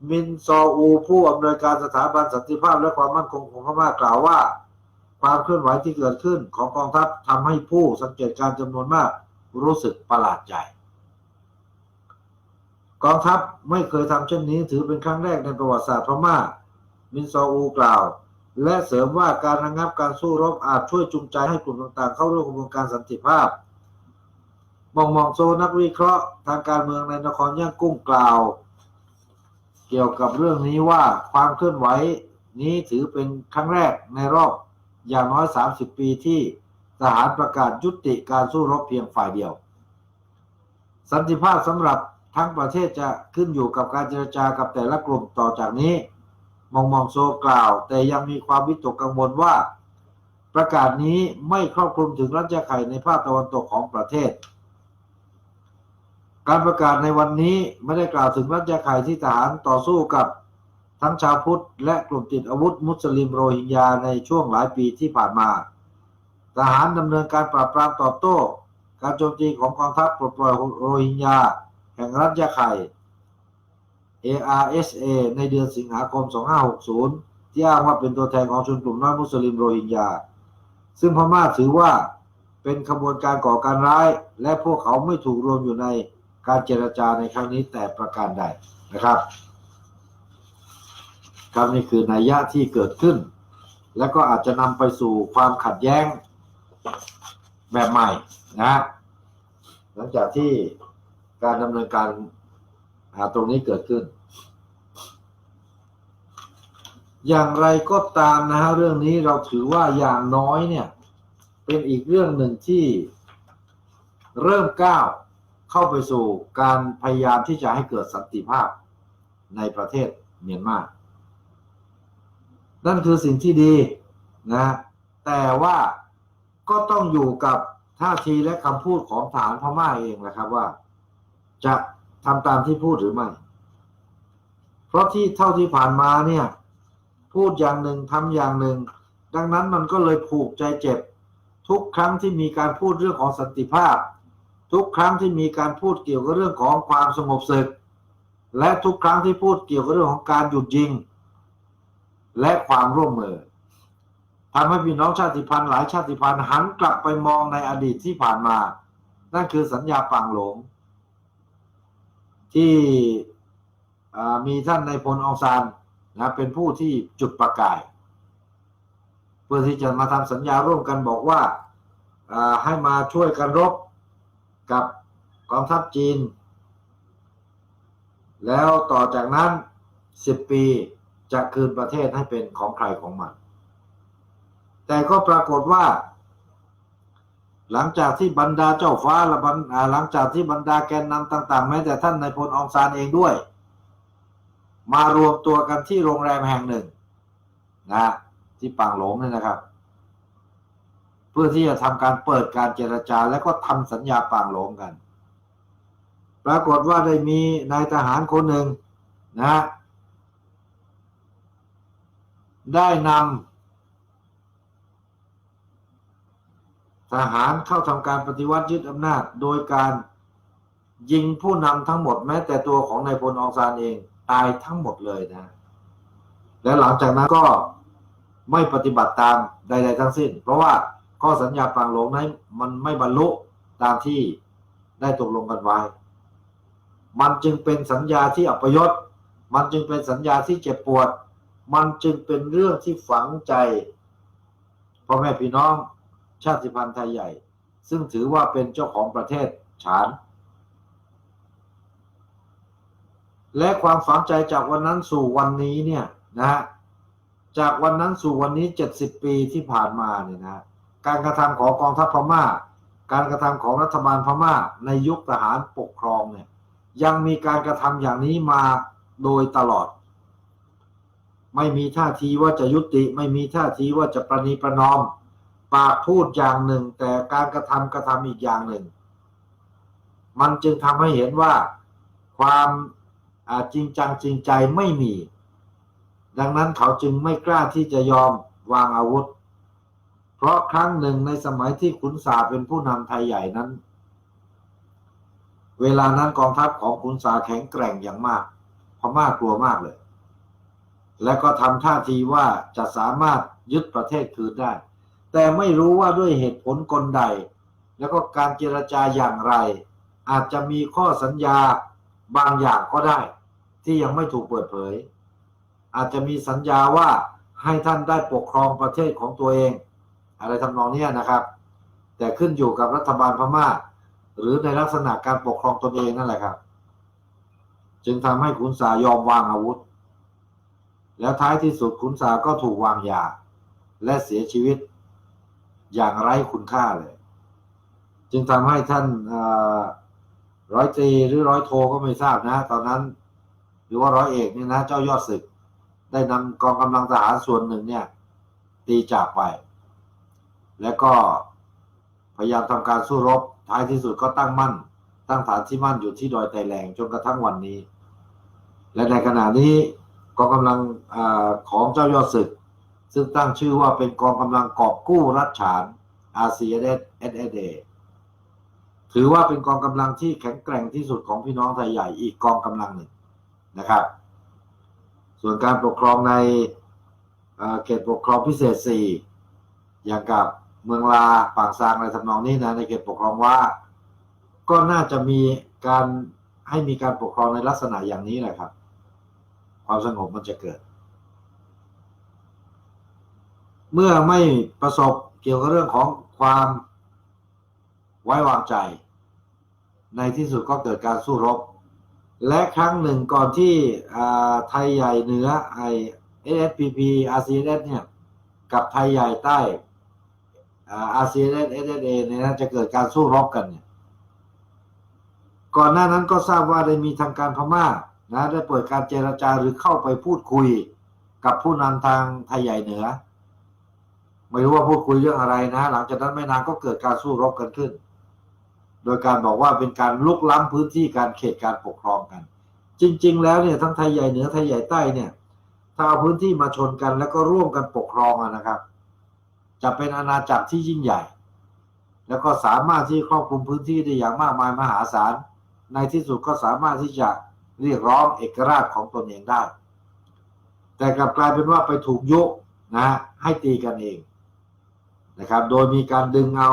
มินซออูผู้อำนวยการสถาบันสันติภาพและความมั่นคงของพม่ากล่าวว่าความเคลื่อนไหวที่เกิดขึ้นของกองทัพทำให้ผู้สังเกตการณ์จำนวนมากรู้สึกประหลาดใจกองทัพไม่เคยทำเช่นนี้ถือเป็นครั้งแรกในประวัติศาสตร์พม่ามินซออูกล่าวและเสริมว่าการระงับการสู้รบอาจช่วยจูงใจให้กลุ่มต่างๆเข้าร่วมกระบวนการสันติภาพมองโซนักวิเคราะห์ทางการเมืองในนครย่างกุ้งกล่าวเกี่ยวกับเรื่องนี้ว่าความเคลื่อนไหวนี้ถือเป็นครั้งแรกในรอบอย่างน้อย30 ปีที่ทหารประกาศยุติการสู้รบเพียงฝ่ายเดียวสันติภาพสำหรับทั้งประเทศจะขึ้นอยู่กับการเจรจากับแต่ละกลุ่มต่อจากนี้ มองโซกล่าวแต่ยังมีความวิตกกังวลว่าประกาศนี้ไม่ครอบคลุมถึงรัฐยาไข่ในภาคตะวันตกของประเทศการประกาศในวันนี้ไม่ได้กล่าวถึงรัฐยาไข่ที่ทหารต่อสู้กับทั้งชาวพุทธและกลุ่มติดอาวุธมุสลิมโรฮิงญาในช่วงหลายปีที่ผ่านมาทหารดำเนินการปราบปรามตอบโต้การโจมตีของกองทัพปลดปล่อยโรฮิงญาแห่งรัฐยาไข่ ARSA ในเดือนสิงหาคม 2560 ที่อ้างว่าเป็นตัวแทนของชนกลุ่มน้อยมุสลิมโรฮิงญาซึ่งพม่าถือว่าเป็นขบวนการก่อการร้ายและพวกเขาไม่ถูกรวมอยู่ในการเจรจาในครั้งนี้แต่ประการใดนะครับครับนี่คือนัยยะที่เกิดขึ้นและก็อาจจะนำไปสู่ความขัดแย้งแบบใหม่นะหลังจากที่การดำเนินการตรงนี้เกิดขึ้นอย่างไรก็ตามนะฮะเรื่องนี้เราถือว่าอย่างน้อยเนี่ยเป็นอีกเรื่องหนึ่งที่เริ่มก้าวเข้าไปสู่การพยายามที่จะให้เกิดสันติภาพในประเทศเมียนมานั่นคือสิ่งที่ดีนะแต่ว่าก็ต้องอยู่กับท่าทีและคำพูดของทหารพม่าเองนะครับว่าจะทำตามที่พูดหรือไม่เพราะที่เท่าที่ผ่านมาเนี่ยพูดอย่างหนึ่งทำอย่างหนึ่งดังนั้นมันก็เลยผูกใจเจ็บทุกครั้งที่มีการพูดเรื่องของสันติภาพทุกครั้งที่มีการพูดเกี่ยวกับเรื่องของความสงบศึกและทุกครั้งที่พูดเกี่ยวกับเรื่องของการหยุดยิงและความร่วมมือทำให้พี่น้องชาติพันธุ์หลายชาติพันธุ์หันกลับไปมองในอดีตที่ผ่านมานั่นคือสัญญาปางหลงที่มีท่านนายพลอองซานนะเป็นผู้ที่จุดประกายเพื่อที่จะมาทำสัญญาร่วมกันบอกว่าให้มาช่วยกันรบกับกองทัพจีนแล้วต่อจากนั้น10 ปีจะคืนประเทศให้เป็นของใครของมันแต่ก็ปรากฏว่าหลังจากที่บรรดาเจ้าฟ้าและหลังจากที่บรรดาแกนนำต่างๆแม้แต่ท่านนายพลอองซานเองด้วยมารวมตัวกันที่โรงแรมแห่งหนึ่งนะที่ปางหลงนี่นะครับเพื่อที่จะทำการเปิดการเจรจาและก็ทำสัญญาปางหลงกันปรากฏว่าได้มีนายทหารคนหนึ่งนะได้นำทหารเข้าทำการปฏิวัติยึดอำนาจโดยการยิงผู้นำทั้งหมดแม้แต่ตัวของนายพลอองซานเองตายทั้งหมดเลยนะและหลังจากนั้นก็ไม่ปฏิบัติตามใดๆทั้งสิ้นเพราะว่าข้อสัญญาปางหลงนั้นมันไม่บรรลุตามที่ได้ตกลงกันไว้มันจึงเป็นสัญญาที่อัปยศมันจึงเป็นสัญญาที่เจ็บปวดมันจึงเป็นเรื่องที่ฝังใจพ่อแม่พี่น้องชาติพันธุ์ไทยใหญ่ซึ่งถือว่าเป็นเจ้าของประเทศฉานและความฝังใจจากวันนั้นสู่วันนี้เนี่ยนะจากวันนั้นสู่วันนี้70 ปีที่ผ่านมาเนี่ยนะการกระทำของกองทัพพม่าการกระทำของรัฐบาลพม่าในยุคทหารปกครองเนี่ยยังมีการกระทำอย่างนี้มาโดยตลอดไม่มีท่าทีว่าจะยุติไม่มีท่าทีว่าจะประนีประนอมปากพูดอย่างหนึ่งแต่การกระทำอีกอย่างหนึ่งมันจึงทำให้เห็นว่าความจริงจังจริงใจไม่มีดังนั้นเขาจึงไม่กล้าที่จะยอมวางอาวุธเพราะครั้งหนึ่งในสมัยที่ขุนสาเป็นผู้นำไทยใหญ่นั้นเวลานั้นกองทัพของขุนสาแข็งแกร่งอย่างมากพม่ากลัวมากเลยและก็ทำท่าทีว่าจะสามารถยึดประเทศคืนได้แต่ไม่รู้ว่าด้วยเหตุผลกลใดแล้วก็การเจรจาอย่างไรอาจจะมีข้อสัญญาบางอย่างก็ได้ที่ยังไม่ถูกเปิดเผยอาจจะมีสัญญาว่าให้ท่านได้ปกครองประเทศของตัวเองอะไรทำนองนี้นะครับแต่ขึ้นอยู่กับรัฐบาลพม่าหรือในลักษณะการปกครองตนเองนั่นแหละครับจึงทำให้ขุนสายอมวางอาวุธแล้วท้ายที่สุดขุนสาก็ถูกวางยาและเสียชีวิตอย่างไร้คุณค่าเลยจึงทำให้ท่านร้อยตรีหรือร้อยโทก็ไม่ทราบนะตอนนั้นหรือว่าร้อยเอกนี่นะเจ้ายอดศึก ได้นำกองกำลังทหารส่วนหนึ่งเนี่ยตีจากไปแล้วก็พยายามทำการสู้รบท้ายที่สุดก็ตั้งฐานที่มั่นอยู่ที่ดอยไตแลงจนกระทั่งวันนี้และในขณะนี้กองกำลังของเจ้ายอดศึกซึ่งตั้งชื่อว่าเป็นกองกำลังกอบกู้รัฐฉาน RCSS ถือว่าเป็นกองกำลังที่แข็งแกร่งที่สุดของพี่น้องไทยใหญ่อีกกองกำลังหนึ่งนะครับส่วนการปกครองในเขตปกครองพิเศษ4อย่างกับเมืองลาปางซางอะไรทำนองนี้นะในเขตปกครองว่าก็น่าจะมีการให้มีการปกครองในลักษณะอย่างนี้แหละครับความสงบมันจะเกิดเมื่อไม่ประสบเกี่ยวกับเรื่องของความไว้วางใจในที่สุดก็เกิดการสู้รบและครั้งหนึ่งก่อนที่ไทยใหญ่เหนือSSPP RCSS เนี่ยกับไทยใหญ่ใต้RCSS SSA เนี่ยจะเกิดการสู้รบกันเนี่ยก่อนหน้านั้นก็ทราบว่าได้มีทางการพม่านะได้เปิดการเจรจาหรือเข้าไปพูดคุยกับผู้นำทางไทยใหญ่เหนือไม่รู้ว่าพูดคุยเรื่องอะไรนะหลังจากนั้นไม่นานก็เกิดการสู้รบกันขึ้นโดยการบอกว่าเป็นการลุกล้ำพื้นที่การเขตการปกครองกันจริงๆแล้วเนี่ยทั้งไทยใหญ่เหนือไทยใหญ่ใต้เนี่ยถ้าเอาพื้นที่มาชนกันแล้วก็ร่วมกันปกครองนะครับจะเป็นอาณาจักรที่ยิ่งใหญ่แล้วก็สามารถที่ครอบคลุมพื้นที่ได้อย่างมากมายมหาศาลในที่สุดก็สามารถที่จะเรียกร้องเอกราชของตนเองได้แต่กลับกลายเป็นว่าไปถูกยุนะให้ตีกันเองนะครับโดยมีการดึงเอา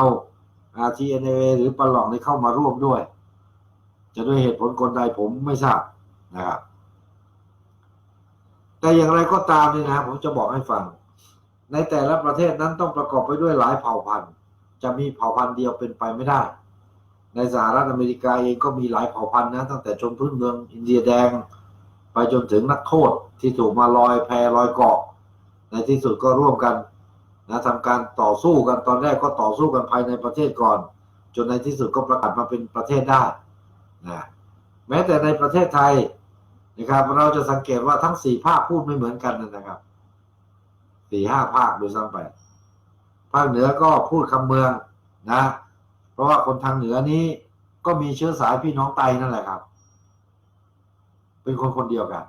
TNA หรือปะหล่องนี้เข้ามาร่วมด้วยจะด้วยเหตุผลคนใดผมไม่ทราบนะครับแต่อย่างไรก็ตามนี่นะผมจะบอกให้ฟังในแต่ละประเทศนั้นต้องประกอบไปด้วยหลายเผ่าพันธุ์จะมีเผ่าพันธุ์เดียวเป็นไปไม่ได้ในสหรัฐอเมริกาเองก็มีหลายเผ่าพันธุ์นะตั้งแต่ชนพื้นเมืองอินเดียแดงไปจนถึงนักโทษที่ถูกมาลอยแพลอยเกาะในที่สุดก็ร่วมกันนะทำการต่อสู้กันตอนแรกก็ต่อสู้กันภายในประเทศก่อนจนในที่สุดก็ประกาศมาเป็นประเทศได้นะแม้แต่ในประเทศไทยนะครับเราจะสังเกตว่าทั้ง4ภาคพูดไม่เหมือนกันนะครับ 4-5 ภาคโดยซ้ำไปภาคเหนือก็พูดคำเมืองนะเพราะว่าคนทางเหนือนี้ก็มีเชื้อสายพี่น้องไตนั่นแหละครับเป็นคนคนเดียวกัน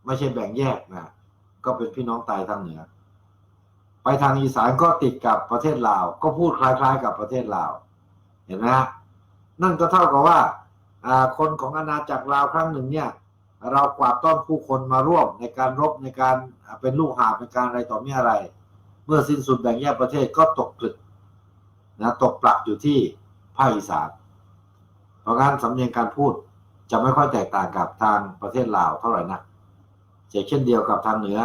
ไม่ใช่แบ่งแยกนะก็เป็นพี่น้องไตทางเหนือไปทางอีสานก็ติดกับประเทศลาวก็พูดคล้ายๆกับประเทศลาวเห็นไหมฮะนั่นก็เท่ากับว่าคนของอาณาจักรลาวครั้งหนึ่งเนี่ยเรากวาดต้อนผู้คนมาร่วมในการรบในการเป็นลูกหาบในการอะไรต่อมีอะไรเมื่อสิ้นสุดแบ่งแยกประเทศก็ตกผลึกนะตกปลักอยู่ที่ภาคอีสานเพราะงั้นสำเนียงการพูดจะไม่ค่อยแตกต่างกับทางประเทศลาวเท่าไหร่นะเช่นเดียวกับทางเหนือ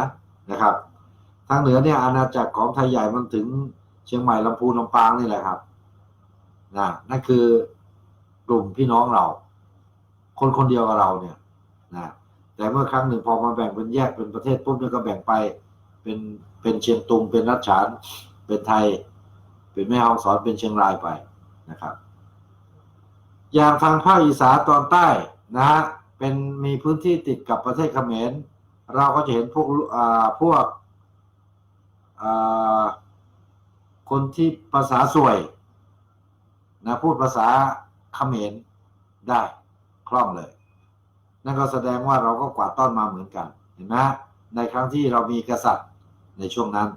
นะครับทางเหนือเนี่ยอาณาจักรของไทยใหญ่มันถึงเชียงใหม่ลำพูนลำปางนี่แหละครับนั่นคือกลุ่มพี่น้องเราคนคนเดียวกับเราเนี่ยนะแต่เมื่อครั้งหนึ่งพอมาแบ่งเป็นแยกเป็นประเทศปุ๊บเนี่ยก็แบ่งไปเป็นเชียงตุงเป็นรัชฉานเป็นไทยเป็นแม่ฮ่องสอนเป็นเชียงรายไปนะครับอย่างทางภาคอีสานตอนใต้นะฮะเป็นมีพื้นที่ติดกับประเทศเขมรเราก็จะเห็นพวกคนที่ภาษาสวยนะพูดภาษาเขมรได้คล่องเลยนั่นก็แสดงว่าเราก็กวาดต้อนมาเหมือนกันเห็นไหมในครั้งที่เรามีกษัตริย์ในช่วงนั้น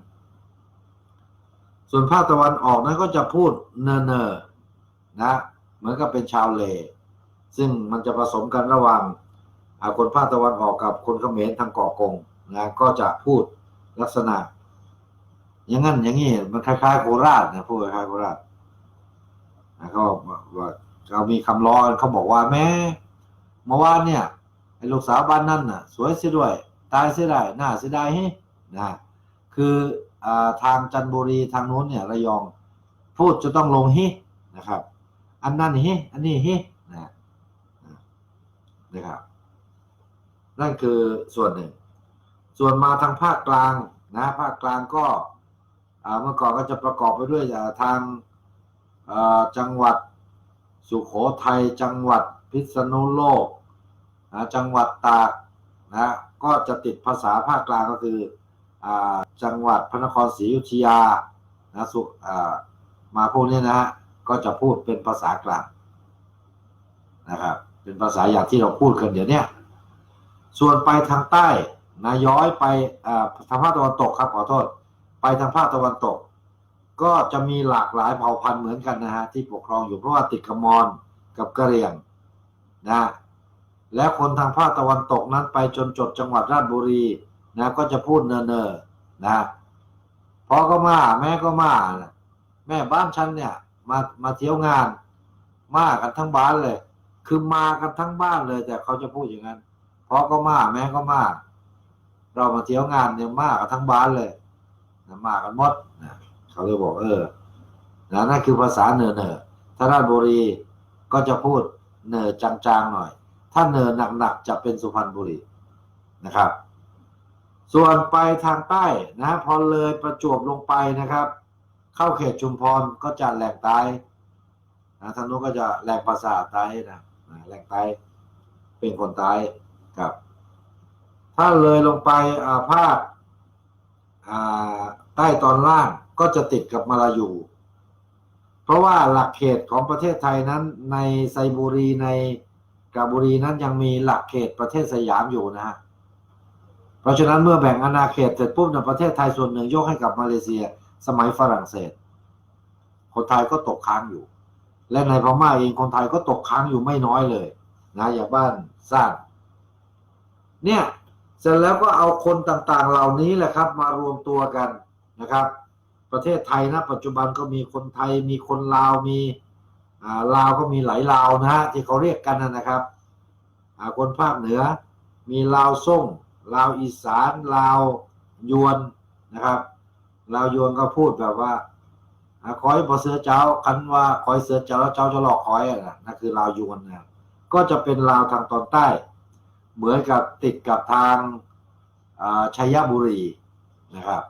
ส่วนภาคตะวันออกนั้นก็จะพูดเนอนะเหมือนกับเป็นชาวเลซึ่งมันจะผสมกันระหว่างคนภาคตะวันออกกับคนเขมรทางเกาะกงนะก็จะพูดลักษณะอย่างนั้นอย่างนี้มันคล้ายๆโคราชนะพูดคล้ายๆโคราชเขาว่าเรามีคำร้องเขาบอกว่าแม้เมื่อวานเนี่ยไอ้ลูกสาวบ้านนั่นน่ะสวยเสียด้วยตายเสียได้หน้าเสียดายเฮ้นะคือทางจันทบุรีทางโน้นเนี่ยระยองพูดจะต้องลงเฮ้นะครับอันนั้นเฮ้อันนี้เฮ้นะครับนั่นคือส่วนหนึ่งส่วนมาทางภาคกลางนะภาคกลางก็เมื่อก่อนก็จะประกอบไปด้วยทางจังหวัดสุโขทัยจังหวัดพิษณุโลกจังหวัดตาก นะก็จะติดภาษาภาคกลางก็คือจังหวัดพระนครศรีอยุธยานะมาพวกนี้นะฮะก็จะพูดเป็นภาษากลางนะครับเป็นภาษาอย่างที่เราพูดกันเดี๋ยวนี้ส่วนไปทางใต้นะย้อยไปทางภาคตะวันตกครับขอโทษไปทางภาคตะวันตกก็จะมีหลากหลายเผ่าพันธุ์เหมือนกันนะฮะที่ปกครองอยู่เพราะว่าติดกับมอญกับกะเหรี่ยงนะและคนทางภาคตะวันตกนั้นไปจนจบจังหวัดราชบุรีนะก็จะพูดเนอนะพอก็มาแม่ก็มาแม่บ้านฉันเนี่ยมาเที่ยวงานมากันทั้งบ้านเลยคือมากันทั้งบ้านเลยแต่เขาจะพูดอย่างนั้นพอก็มาแม่ก็มาเรามาเที่ยวงานเนี่ยมากันทั้งบ้านเลยนะมากันหมดนะเขาเลยบอกนะนั่นคือภาษาเนอถ้าราชบุรีก็จะพูดเนอจางๆหน่อยถ้าเนอหนักๆจะเป็นสุพรรณบุรีนะครับส่วนไปทางใต้นะพอเลยประจวบลงไปนะครับเข้าเขตชุมพรก็จะแหล่งใต้นะทางโน้นก็จะแหล่งภาษาใต้นะแหล่งใต้เป็นคนใต้ครับถ้าเลยลงไปภาคใต้ตอนล่างก็จะติดกับมาลายูเพราะว่าหลักเขตของประเทศไทยนั้นในไซบุรีในกาญบุรีนั้นยังมีหลักเขตประเทศสยามอยู่นะฮะเพราะฉะนั้นเมื่อแบ่งอาณาเขตเสร็จปุ๊บในประเทศไทยส่วนหนึ่งยกให้กับมาเลเซียสมัยฝรั่งเศสคนไทยก็ตกค้างอยู่และในพม่าเองคนไทยก็ตกค้างอยู่ไม่น้อยเลยนะอย่างบ้านสร้างเนี่ยเสร็จแล้วก็เอาคนต่างๆเหล่านี้แหละครับมารวมตัวกันนะครับประเทศไทยนะปัจจุบันก็มีคนไทยมีคนลาวมีลาวก็มีหลายลาวนะฮะที่เขาเรียกกันนะครับคนภาคเหนือมีลาวส่งลาวอีสานลาวยวนนะครับลาวยวนก็พูดแบบว่าคอยพอเสือเจ้าคันว่าคอยเสือเจ้าแล้วเจ้าจะหลอกคอยนั่นคือลาวยวนนะก็จะเป็นลาวทางตอนใต้เหมือนกับติดกับทางชัยบุรีนะครับ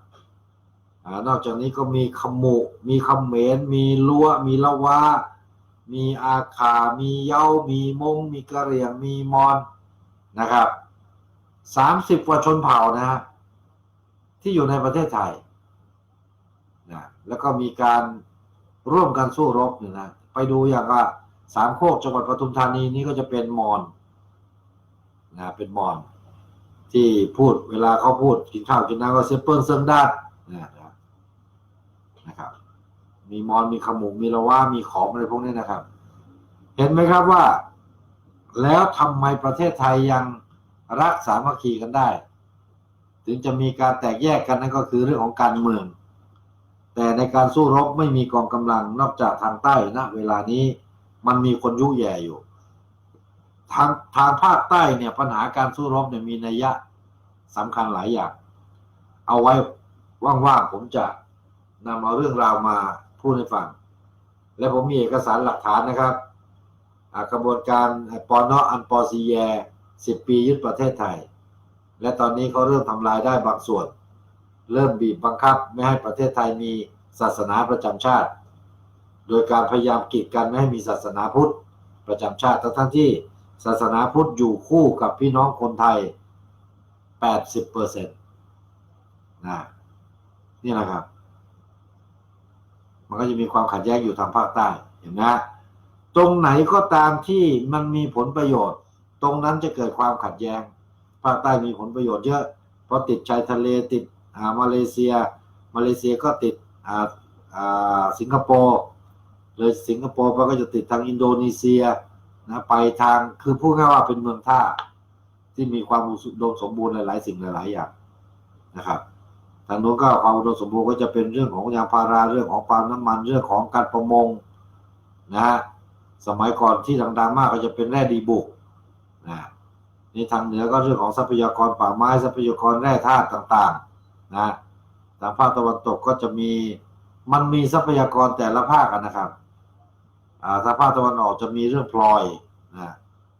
นอกจากนี้ก็มีขมุมีเขมรมีลัวมีละวะมีอาคามีเย้ามีมงมีกะเหรี่ยงมีมอญนะครับ30 กว่าชนเผ่านะฮะที่อยู่ในประเทศไทยนะแล้วก็มีการร่วมกันสู้รบเนี่ยนะไปดูอย่างว่าสามโคกจังหวัดปทุมธานีนี้ก็จะเป็นมอญนะเป็นมอญที่พูดเวลาเขาพูดกินข้าวกินน้ำก็เซเปิลเซิงด้านนะครับมีมอญมีขมุมีละวะมีขอมอะไรพวกนี้นะครับเห็นไหมครับว่าแล้วทำไมประเทศไทยยังรักสามัคคีกันได้ถึงจะมีการแตกแยกกันนั่นก็คือเรื่องของการเมืองแต่ในการสู้รบไม่มีกองกำลังนอกจากทางใต้ณเวลานี้มันมีคนยุแย่อยู่ทางภาคใต้เนี่ยปัญหาการสู้รบเนี่ยมีนัยยะสำคัญหลายอย่างเอาไว้ว่างๆผมจะนำเอาเรื่องราวมาพูดให้ฟังและผมมีเอกสารหลักฐานนะครับกระบวนการปนอันปอซีแย10 ปียึดประเทศไทยและตอนนี้เขาเริ่มทำลายได้บางส่วนเริ่มบีบบังคับไม่ให้ประเทศไทยมีศาสนาประจำชาติโดยการพยายามกีดกันไม่ให้มีศาสนาพุทธประจำชาติทั้งที่ศาสนาพุทธอยู่คู่กับพี่น้องคนไทย 80% นะนี่แหละครับมันก็จะมีความขัดแย้งอยู่ทางภาคใต้เห็นไหมตรงไหนก็ตามที่มันมีผลประโยชน์ตรงนั้นจะเกิดความขัดแย้งภาคใต้มีผลประโยชน์เยอะเพราะติดชายทะเลติดมาเลเซียก็ติดสิงคโปร์เลยสิงคโปร์ก็จะติดทางอินโดนีเซียนะไปทางคือพูดง่ายว่าเป็นเมืองท่าที่มีความอุดมสมบูรณ์หลายๆสิ่งหลายๆอย่างนะครับทางโน้นก็ความอุดมสมบูรณ์ก็จะเป็นเรื่องของยางพาราเรื่องของปาล์มน้ำมันเรื่องของการประมงนะฮะสมัยก่อนที่ดังๆมากก็จะเป็นแร่ดีบุกนะนี่ทางเหนือก็เรื่องของทรัพยากรป่าไม้ทรัพยากรแร่ธาตุต่างๆนะทางภาคตะวันตกก็จะมีทรัพยากรแต่ละภาคกันนะครับทางภาคตะวันออกจะมีเรื่องพลอยนะ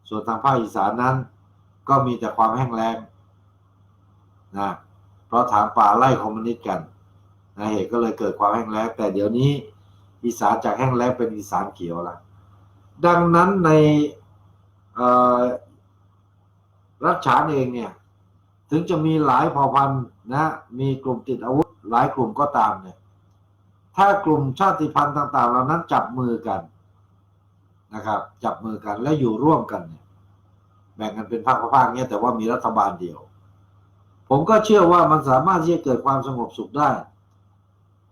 ส่วนทางภาคอีสานนั้นก็มีแต่ความแห้งแล้งนะเพราะถางป่าไล่คอมมิวนิสต์กันนะเหตุก็เลยเกิดความแห้งแล้งแต่เดี๋ยวนี้อีสานจากแห้งแล้งเป็นอีสานเขียวละดังนั้นในรัฐฉานเองเนี่ย ถึงจะมีหลายเผ่าพันธุ์นะมีกลุ่มติดอาวุธหลายกลุ่มก็ตามเนี่ยถ้ากลุ่มชาติพันธุ์ต่างๆเหล่านั้นจับมือกันนะครับจับมือกันและอยู่ร่วมกันเนี่ยแบ่งกันเป็นภาคๆเนี่ยแต่ว่ามีรัฐบาลเดียวผมก็เชื่อว่ามันสามารถที่จะเกิดความสงบสุขได้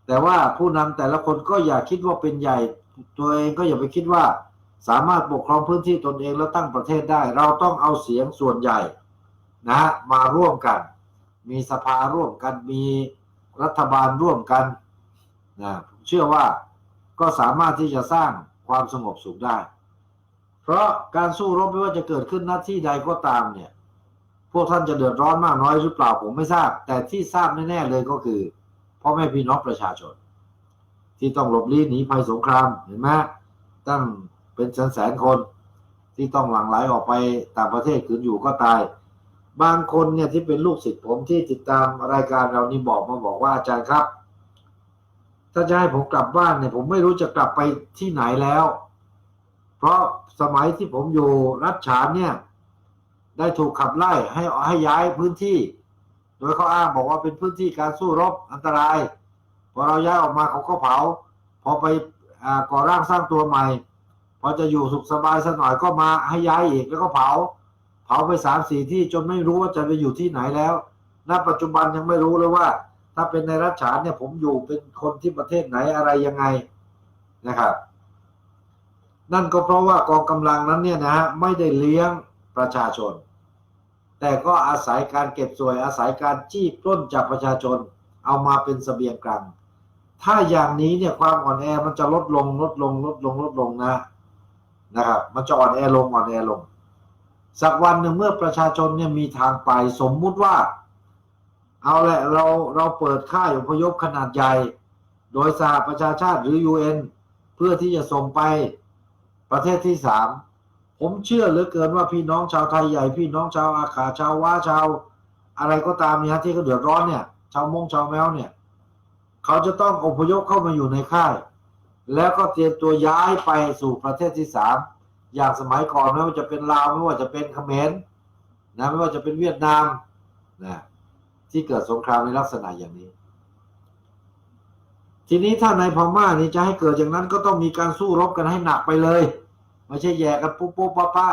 แต่ว่าผู้นำแต่ละคนก็อย่าคิดว่าเป็นใหญ่ตัวเองก็อย่าไปคิดว่าสามารถปกครองพื้นที่ตนเองแล้วตั้งประเทศได้เราต้องเอาเสียงส่วนใหญ่นะมาร่วมกันมีสภาร่วมกันมีรัฐบาลร่วมกันนะเชื่อว่าก็สามารถที่จะสร้างความสงบสุขได้เพราะการสู้รบไม่ว่าจะเกิดขึ้นณที่ใดก็ตามเนี่ยพวกท่านจะเดือดร้อนมากน้อยหรือเปล่าผมไม่ทราบแต่ที่ทราบแน่ๆเลยก็คือพ่อแม่พี่น้องประชาชนที่ต้องหลบลี้หนีภัยสงครามเห็นไหมตั้งเป็นแสนคนที่ต้องหลั่งไหลออกไปต่างประเทศขืนอยู่ก็ตายบางคนเนี่ยที่เป็นลูกศิษย์ผมที่ติดตามรายการเรานี่บอกว่าอาจารย์ครับถ้าจะให้ผมกลับบ้านเนี่ยผมไม่รู้จะกลับไปที่ไหนแล้วเพราะสมัยที่ผมอยู่รัฐฉานเนี่ยได้ถูกขับไล่ให้ย้ายพื้นที่โดยเขาอ้างบอกว่าเป็นพื้นที่การสู้รบอันตรายพอเราย้ายออกมาเขาก็เผาพอไปก่อร่างสร้างตัวใหม่พอจะอยู่สุขสบายสักหน่อยก็มาให้ย้ายอีกแล้วก็เผาไป3-4ที่จนไม่รู้ว่าจะไปอยู่ที่ไหนแล้วณปัจจุบันยังไม่รู้เลยว่าถ้าเป็นในรัฐฉานเนี่ยผมอยู่เป็นคนที่ประเทศไหนอะไรยังไงนะครับนั่นก็เพราะว่ากองกำลังนั้นเนี่ยนะฮะไม่ได้เลี้ยงประชาชนแต่ก็อาศัยการเก็บสวยอาศัยการจี้ปล้นจากประชาชนเอามาเป็นเสบียงกลางถ้าอย่างนี้เนี่ยความอ่อนแอมันจะลดลงนะครับมันจะอ่อนแอลงสักวันหนึ่งเมื่อประชาชนเนี่ยมีทางไปสมมุติว่าเอาแหละเราเปิดค่ายอพยพขนาดใหญ่โดยสหประชาชาติหรือ UN เพื่อที่จะส่งไปประเทศที่3ผมเชื่อเหลือเกินว่าพี่น้องชาวไทยใหญ่พี่น้องชาวอาขาชาวว้าชาวอะไรก็ตามเนี่ยที่เขาเดือดร้อนเนี่ยชาวมงชาวแมวเนี่ยเขาจะต้องอพยพเข้ามาอยู่ในค่ายแล้วก็เตรียมตัวย้ายไปสู่ประเทศที่3อย่างสมัยก่อนไม่ว่าจะเป็นลาวไม่ว่าจะเป็นเขมรนะไม่ว่าจะเป็นเวียดนามนะที่เกิดสงครามในลักษณะอย่างนี้ทีนี้ถ้าในพม่านี่จะให้เกิดอย่างนั้นก็ต้องมีการสู้รบกันให้หนักไปเลยไม่ใช่แย่กันปุ๊บป้า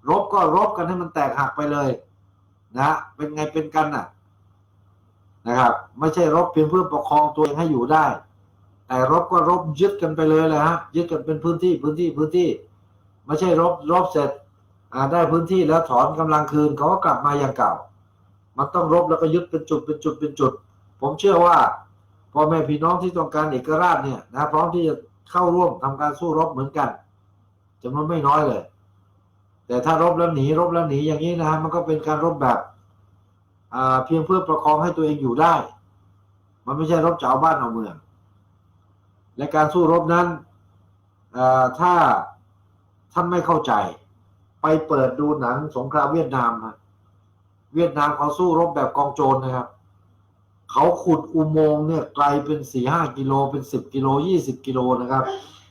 รบก็รบกันให้มันแตกหักไปเลยนะเป็นไงเป็นกันนะครับไม่ใช่รบเพียงเพื่อประคองตัวเองให้อยู่ได้แต่รบก็รบยึดกันไปเลยฮะยึดกันเป็นพื้นที่ไม่ใช่รบเสร็จได้พื้นที่แล้วถอนกำลังคืนเขาก็กลับมาอย่างเก่ามันต้องรบแล้วก็ยึดเป็นจุดผมเชื่อว่าพ่อแม่พี่น้องที่ต้องการเอกราชเนี่ยนะพร้อมที่จะเข้าร่วมทำการสู้รบเหมือนกันจำนวนไม่น้อยเลยแต่ถ้ารบแล้วหนีอย่างนี้นะฮะมันก็เป็นการรบแบบเพียงเพื่อประคองให้ตัวเองอยู่ได้มันไม่ใช่รบจะเอาบ้านเอาเมืองและการสู้รบนั้นถ้าท่านไม่เข้าใจไปเปิดดูหนังสงครามเวียดนามเขาสู้รบแบบกองโจรนะครับเขาขุดอุโมงค์เนี่ยไกลเป็น 4-5 กิโลเป็น10 กิโล20 กิโลนะครับ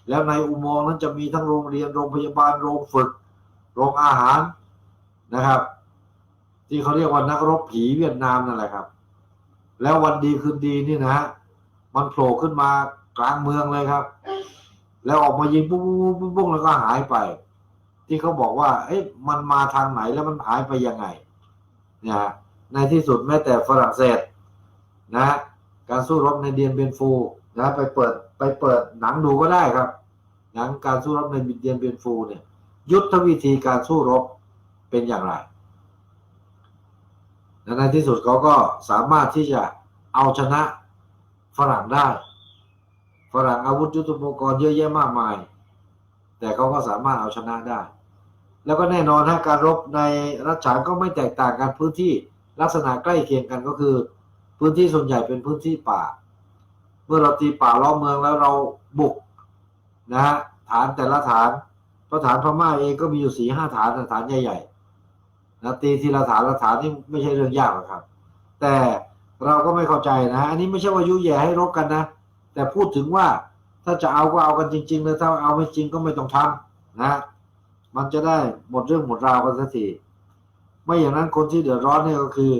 แล้วในอุโมงค์นั้นจะมีทั้งโรงเรียนโรงพยาบาลโรงฝึกโรงอาหารนะครับที่เขาเรียกว่านักรบผีเวียดนามนั่นแหละครับแล้ววันดีคืนดีนี่นะมันโผล่ขึ้นมากลางเมืองเลยครับแล้วออกมายิงปุ้งแล้วก็หายไปที่เขาบอกว่ามันมาทางไหนแล้วมันหายไปยังไงเนี่ยในที่สุดแม้แต่ฝรั่งเศสนะการสู้รบในเดียนเบียนฟูนะไปเปิดหนังดูก็ได้ครับหนังการสู้รบในเดียนเบียนฟูเนี่ยยุทธวิธีการสู้รบเป็นอย่างไรในที่สุดเขาก็สามารถที่จะเอาชนะฝรั่งได้ฝรั่งอาวุธยุทโธปกรณ์เยอะแยะมากมายแต่เขาก็สามารถเอาชนะได้แล้วก็แน่นอนการรบในรัฐฉานก็ไม่แตกต่างกันพื้นที่ลักษณะใกล้เคียงกันก็คือพื้นที่ส่วนใหญ่เป็นพื้นที่ป่าเมื่อเราตีป่าล้อมเมืองแล้วเราบุกนะฮะฐานแต่ละฐานเพราะฐานพม่าเองก็มีอยู่ 4-5 ฐานใหญ่ๆนะตีทีละฐานนี่ไม่ใช่เรื่องยากหรอกครับแต่เราก็ไม่เข้าใจนะอันนี้ไม่ใช่ว่ายุแย่ให้รบกันนะแต่พูดถึงว่าถ้าจะเอาก็เอากันจริงๆเลยถ้าเอาไม่จริงก็ไม่ต้องทำนะมันจะได้หมดเรื่องหมดราวกันสักทีไม่อย่างนั้นคนที่เดือดร้อนเนี่ยก็คือ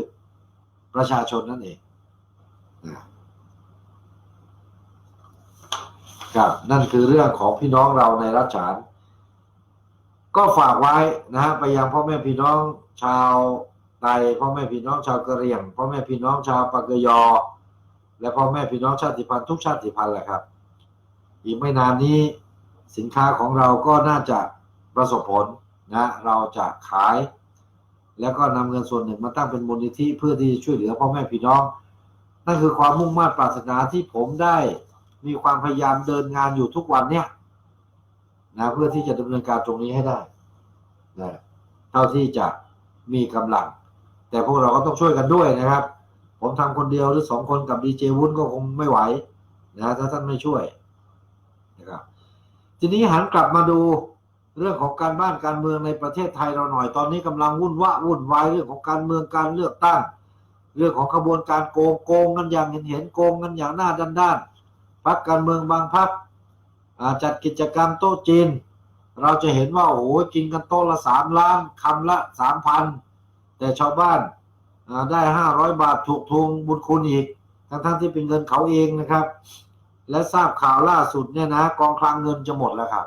ประชาชนนั่นเองนะครับนั่นคือเรื่องของพี่น้องเราในรัฐฉานก็ฝากไว้นะฮะไปยังพ่อแม่พี่น้องชาวไทยพ่อแม่พี่น้องชาวกะเหรี่ยงพ่อแม่พี่น้องชาวปากเกยอและพ่อแม่พี่น้องชาติพันธุ์ทุกชาติพันธุ์แหละครับอีกไม่นานนี้สินค้าของเราก็น่าจะประสบผลนะเราจะขายแล้วก็นำเงินส่วนหนึ่งมาตั้งเป็นมูลนิธิเพื่อที่ช่วยเหลือพ่อแม่พี่น้องนั่นคือความมุ่งมั่นปรารถนาที่ผมได้มีความพยายามเดินงานอยู่ทุกวันเนี่ยนะเพื่อที่จะดำเนินการตรงนี้ให้ได้นะเท่าที่จะมีกำลังแต่พวกเราก็ต้องช่วยกันด้วยนะครับผมทำคนเดียวหรือ2 คนกับดีเจวุ้นก็คงไม่ไหวนะถ้าท่านไม่ช่วยนะครับทีนี้หันกลับมาดูเรื่องของการบ้านการเมืองในประเทศไทยเราหน่อยตอนนี้กำลังวุ่นวายเรื่องของการเมืองการเลือกตั้งเรื่องของขบวนการโกงกันอย่างเห็นโกงกันอย่างหน้าด้านพรรคการเมืองบางพรรคจัดกิจกรรมโต๊ะจีนเราจะเห็นว่าโอ้โหกินกันโต๊ะละ3 ล้านคำละ 3,000 แต่ชาวบ้านได้500 บาทถูกทวงบุญคุณอีกทั้งที่เป็นเงินเขาเองนะครับและทราบข่าวล่าสุดเนี่ยนะกองคลังเงินจะหมดแล้วครับ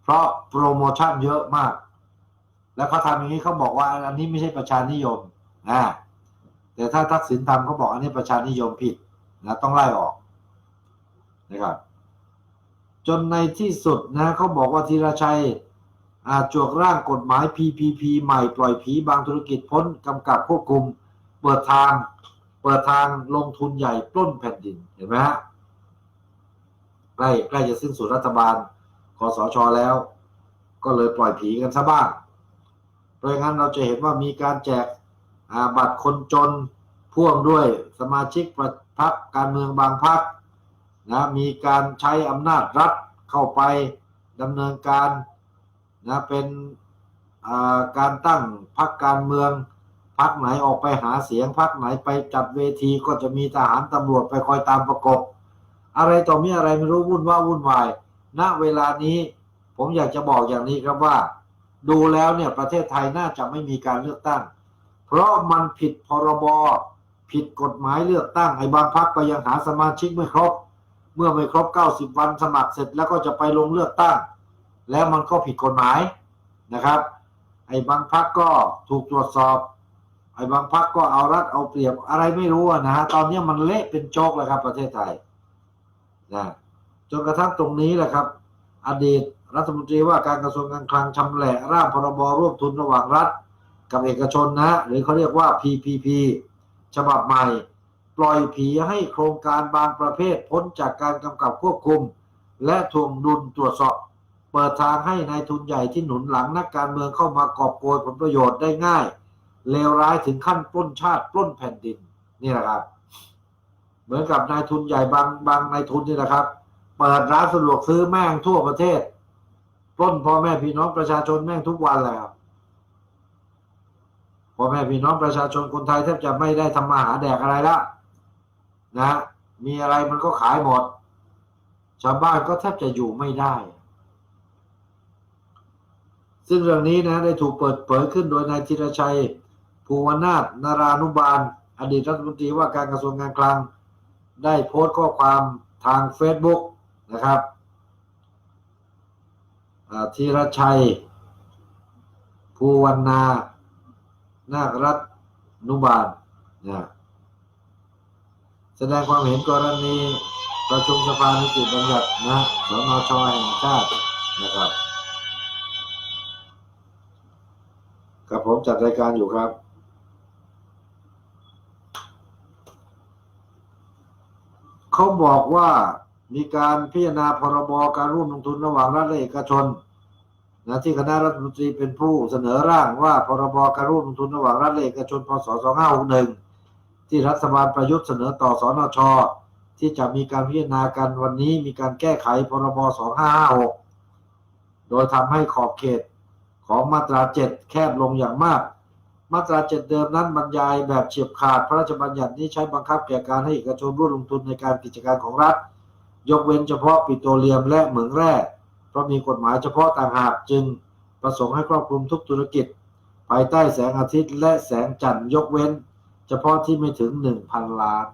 เพราะโปรโมชั่นเยอะมากแล้วเขาทำอย่างนี้เขาบอกว่าอันนี้ไม่ใช่ประชานิยมแต่ถ้าทักษิณทำเขาบอกอันนี้ประชานิยมผิดนะต้องไล่ออกนะครับจนในที่สุดนะเขาบอกว่าธีรชัยจวกร่างกฎหมาย PPP ใหม่ปล่อยผีบางธุรกิจพ้นกำกับควบคุมเปิดทางลงทุนใหญ่ปล้นแผ่นดินเห็นไหมฮะใกล้จะสิ้นสุดรัฐบาลคสช.แล้วก็เลยปล่อยผีกันซะบ้างโดยงั้นเราจะเห็นว่ามีการแจกบัตรคนจนพ่วงด้วยสมาชิกพรรคการเมืองบางพรรคนะมีการใช้อำนาจรัฐเข้าไปดำเนินการนะเป็นการตั้งพรรคการเมืองพรรคไหนออกไปหาเสียงพรรคไหนไปจัดเวทีก็จะมีทหารตำรวจไปคอยตามประกบอะไรต่อมีอะไรไม่รู้วุ่นวายณเวลานี้ผมอยากจะบอกอย่างนี้ครับว่าดูแล้วเนี่ยประเทศไทยน่าจะไม่มีการเลือกตั้งเพราะมันผิดพรบผิดกฎหมายเลือกตั้งไอ้บางพรรคก็ยังหาสมาชิกไม่ครบเมื่อไม่ครบ90 วันสมัครเสร็จแล้วก็จะไปลงเลือกตั้งแล้วมันก็ผิดกฎหมายนะครับไอ้บางพรรคก็ถูกตรวจสอบไอ้บางพรรคก็เอารัดเอาเปรียบอะไรไม่รู้นะฮะตอนนี้มันเละเป็นโจ๊กแล้วครับประเทศไทยนะจนกระทั่งตรงนี้แหละครับอดีตรัฐมนตรีว่าการกระทรวงการคลังชำแหละร่างพรบร่วมทุนระหว่างรัฐกับเอกชนนะหรือเขาเรียกว่า PPP ฉบับใหม่ปล่อยผีให้โครงการบางประเภทพ้นจากการกำกับควบคุมและทวงดุลตรวจสอบเปิดทางให้นายทุนใหญ่ที่หนุนหลังนักการเมืองเข้ามากอบโกยผลประโยชน์ได้ง่ายเลวร้ายถึงขั้นปล้นชาติปล้นแผ่นดินนี่แหละครับเหมือนกับนายทุนใหญ่บางนายทุนนี่แหละครับเปิดร้านสะดวกซื้อแม่งทั่วประเทศปล้นพ่อแม่พี่น้องประชาชนแม่งทุกวันเลยครับพ่อแม่พี่น้องประชาชนคนไทยแทบจะไม่ได้ทำมาหาแดกอะไรละนะมีอะไรมันก็ขายหมดชาวบ้านก็แทบจะอยู่ไม่ได้ซึ่งเรื่องนี้นะได้ถูกเปิดเผยขึ้นโดยนายธีรชัยภูวนาถนารานุบาลอดีตรัฐมนตรีว่าการกระทรวงการคลังได้โพสต์ข้อความทาง Facebook นะครับธีรชัยภูวนานาครัตนุบาลนะแสดงความเห็นกรณีประชุมสภานิติบัญญัตินะสนช.แห่งชาตินะครับกับผมจัดรายการอยู่ครับเขาบอกว่ามีการพิจารณาพรบการร่วมลงทุนระหว่างรัฐและเอกชนนะที่คณะรัฐมนตรีเป็นผู้เสนอร่างว่าพรบการร่วมลงทุนระหว่างรัฐและเอกชนพ.ศ. 2561ที่รัฐบาลประยุทธ์เสนอต่อสนช.ที่จะมีการพิจารณากันวันนี้มีการแก้ไขพรบ2556โดยทำให้ขอบเขตของมาตรา7แคบลงอย่างมากมาตรา7เดิมนั้นบรรยายแบบเฉียบขาดพระราชบัญญัตินี้ใช้บังคับแก่การให้เอกชนร่วมลงทุนในการกิจการของรัฐยกเว้นเฉพาะปิโตรเลียมและเหมืองแร่เพราะมีกฎหมายเฉพาะต่างหากจึงประสงค์ให้ครอบคลุมทุกธุรกิจ ภายใต้แสงอาทิตย์และแสงจันทร์ยกเว้นเฉพาะที่ไม่ถึง 1,000 ล้าน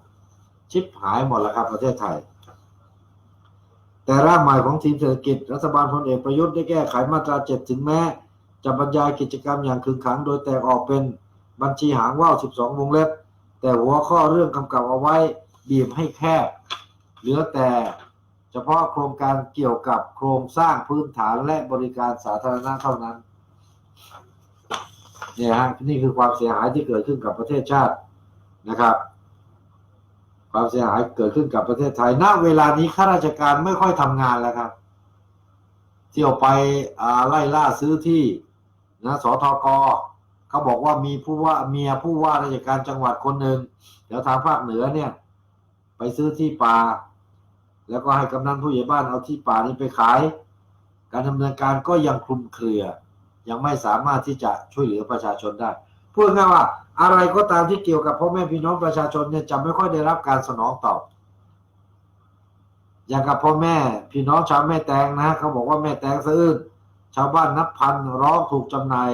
ชิบหายหมดแล้วครับประเทศไทยแต่ร่างใหม่ของทีมเศรษฐกิจรัฐบาลพลเอกประยุทธ์ได้แก้ไขมาตรา 7ถึงแม้จะบรรยายกิจกรรมอย่างขึงขังโดยแตกออกเป็นบัญชีหางว่าว12วงเล็บแต่หัวข้อเรื่องกำกับเอาไว้บีบให้แคบเหลือแต่เฉพาะโครงการเกี่ยวกับโครงสร้างพื้นฐานและบริการสาธารณะเท่านั้นเนี่ยฮะนี่คือความเสียหายที่เกิดขึ้นกับประเทศชาตินะครับความเสียหายเกิดขึ้นกับประเทศไทยณเวลานี้ข้าราชการไม่ค่อยทำงานแล้วครับเที่ยวไปไล่ล่าซื้อที่นะสทก.เขาบอกว่ามีผู้ว่าราชการจังหวัดคนหนึ่งเดี๋ยวทางภาคเหนือเนี่ยไปซื้อที่ป่าแล้วก็ให้กำนันผู้ใหญ่บ้านเอาที่ป่านี้ไปขายการดำเนินการก็ยังคลุมเครือยังไม่สามารถที่จะช่วยเหลือประชาชนได้พูดง่ายว่าอะไรก็ตามที่เกี่ยวกับพ่อแม่พี่น้องประชาชนเนี่ยจะไม่ค่อยได้รับการสนองตอบอย่างกับพ่อแม่พี่น้องชาวแม่แตงนะเขาบอกว่าแม่แตงสะอื้นชาวบ้านนับพันร้องถูกจำหน่าย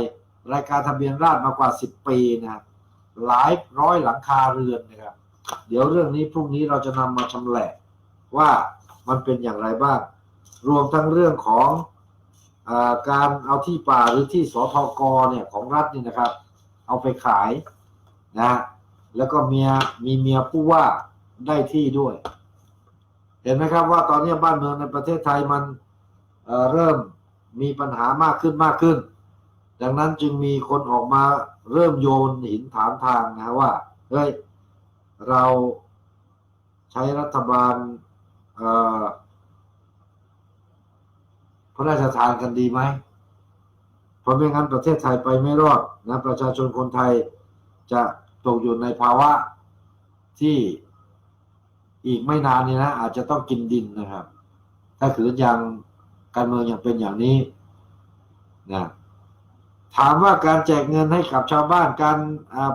รายการทะเบียนราษฎร์มากว่า10 ปีนะหลายร้อยหลังคาเรือนนะครับเดี๋ยวเรื่องนี้พรุ่งนี้เราจะนำมาชำแหละว่ามันเป็นอย่างไรบ้างรวมทั้งเรื่องของการเอาที่ป่าหรือที่สทก.เนี่ยของรัฐนี่นะครับเอาไปขายนะแล้วก็มีเมียผู้ว่าได้ที่ด้วยเห็นไหมครับว่าตอนนี้บ้านเมืองในประเทศไทยมันเริ่มมีปัญหามากขึ้นดังนั้นจึงมีคนออกมาเริ่มโยนหินถามทางนะว่าเฮ้ยเราใช้รัฐบาลพระราชทานกันดีไหมเพราะไม่งั้นประเทศไทยไปไม่รอดนะประชาชนคนไทยจะตกอยู่ในภาวะที่อีกไม่นานนี้นะอาจจะต้องกินดินนะครับถ้าขืนอย่างการเมืองยังเป็นอย่างนี้นะถามว่าการแจกเงินให้กับชาวบ้านการ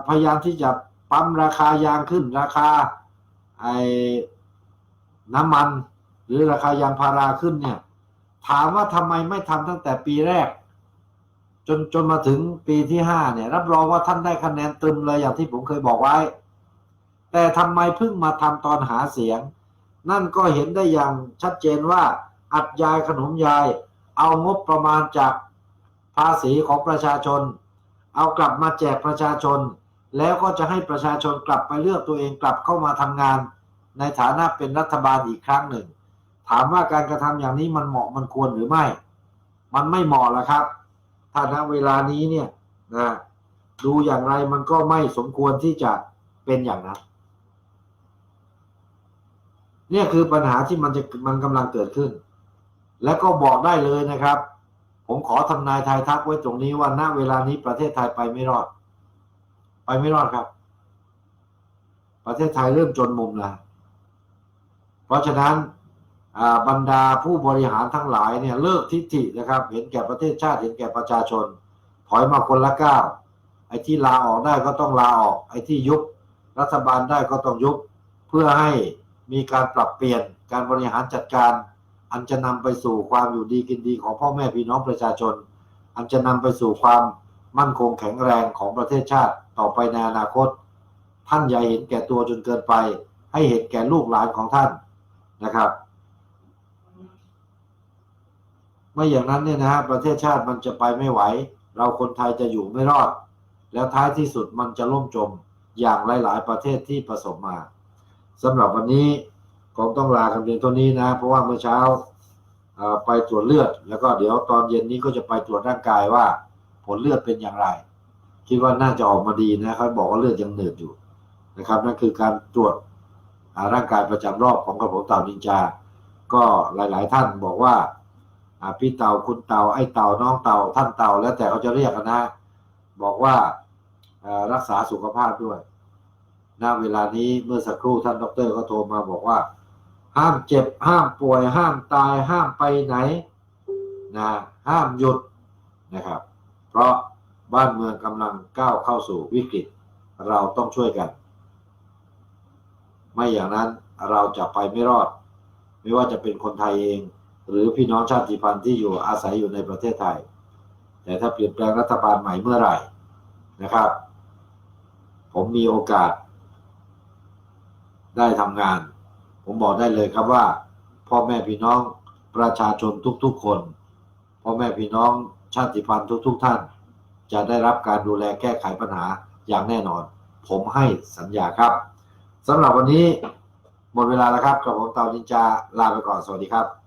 พยายามที่จะปั๊มราคายางขึ้นราคาน้ำมันหรือราคายางพาราขึ้นเนี่ยถามว่าทำไมไม่ทำตั้งแต่ปีแรกจนมาถึงปีที่5เนี่ยรับรองว่าท่านได้คะแนนตึมเลยอย่างที่ผมเคยบอกไว้แต่ทำไมเพิ่งมาทำตอนหาเสียงนั่นก็เห็นได้อย่างชัดเจนว่าอัดยายขนมยายเอางบประมาณจากภาษีของประชาชนเอากลับมาแจกประชาชนแล้วก็จะให้ประชาชนกลับไปเลือกตัวเองกลับเข้ามาทำงานในฐานะเป็นรัฐบาลอีกครั้งหนึ่งถามว่าการกระทำอย่างนี้มันเหมาะมันควรหรือไม่มันไม่เหมาะแล้วครับถ้าณเวลานี้เนี่ยนะดูอย่างไรมันก็ไม่สมควรที่จะเป็นอย่างนั้นเนี่ยคือปัญหาที่มันกำลังเกิดขึ้นและก็บอกได้เลยนะครับผมขอทำนายทายทักไว้ตรงนี้ว่าณเวลานี้ประเทศไทยไปไม่รอดครับประเทศไทยเริ่มจนมุมแล้วเพราะฉะนั้นบรรดาผู้บริหารทั้งหลายเนี่ยเลิกทิฐินะครับเห็นแก่ประเทศชาติเห็นแก่ประชาชนถอยมาคนละก้าวไอ้ที่ลาออกได้ก็ต้องลาออกไอ้ที่ยุบรัฐบาลได้ก็ต้องยุบเพื่อให้มีการปรับเปลี่ยนการบริหารจัดการอันจะนำไปสู่ความอยู่ดีกินดีของพ่อแม่พี่น้องประชาชนอันจะนำไปสู่ความมั่นคงแข็งแรงของประเทศชาติต่อไปในอนาคตท่านอย่าเห็นแก่ตัวจนเกินไปให้เห็นแก่ลูกหลานของท่านนะครับไม่อย่างนั้นเนี่ยนะฮะประเทศชาติมันจะไปไม่ไหวเราคนไทยจะอยู่ไม่รอดแล้วท้ายที่สุดมันจะล่มจมอย่างหลายๆประเทศที่ประสบมาสำหรับวันนี้คงต้องลากันเพียงเท่านี้นะเพราะว่าเมื่อเช้าไปตรวจเลือดแล้วก็เดี๋ยวตอนเย็นนี้ก็จะไปตรวจร่างกายว่าผลเลือดเป็นอย่างไรคิดว่าน่าจะออกมาดีนะเขาบอกว่าเลือดยังหนืดอยู่นะครับนั่นคือการตรวจร่างกายประจำรอบของกระผมเต่านินจาก็หลายๆท่านบอกว่าพี่เต่าคุณเต่าไอ้เต่าน้องเต่าท่านเต่าแล้วแต่เขาจะเรียกนะบอกว่ารักษาสุขภาพด้วยณเวลานี้เมื่อสักครู่ท่านดร.ก็โทรมาบอกว่าห้ามเจ็บห้ามป่วยห้ามตายห้ามไปไหนนะห้ามหยุดนะครับเพราะบ้านเมืองกำลังก้าวเข้าสู่วิกฤตเราต้องช่วยกันไม่อย่างนั้นเราจะไปไม่รอดไม่ว่าจะเป็นคนไทยเองหรือพี่น้องชาติพันธุ์ที่อยู่อาศัยอยู่ในประเทศไทยแต่ถ้าเปลี่ยนแปลงรัฐบาลใหม่เมื่อไหร่ นะครับ ผมมีโอกาสได้ทำงาน ผมบอกได้เลยครับว่าพ่อแม่พี่น้องประชาชนทุกๆคนพ่อแม่พี่น้องชาติพันธุ์ทุกท่านจะได้รับการดูแลแก้ไขปัญหาอย่างแน่นอนผมให้สัญญาครับสำหรับวันนี้หมดเวลาแล้วครับกับผมเตานินจาลาไปก่อนสวัสดีครับ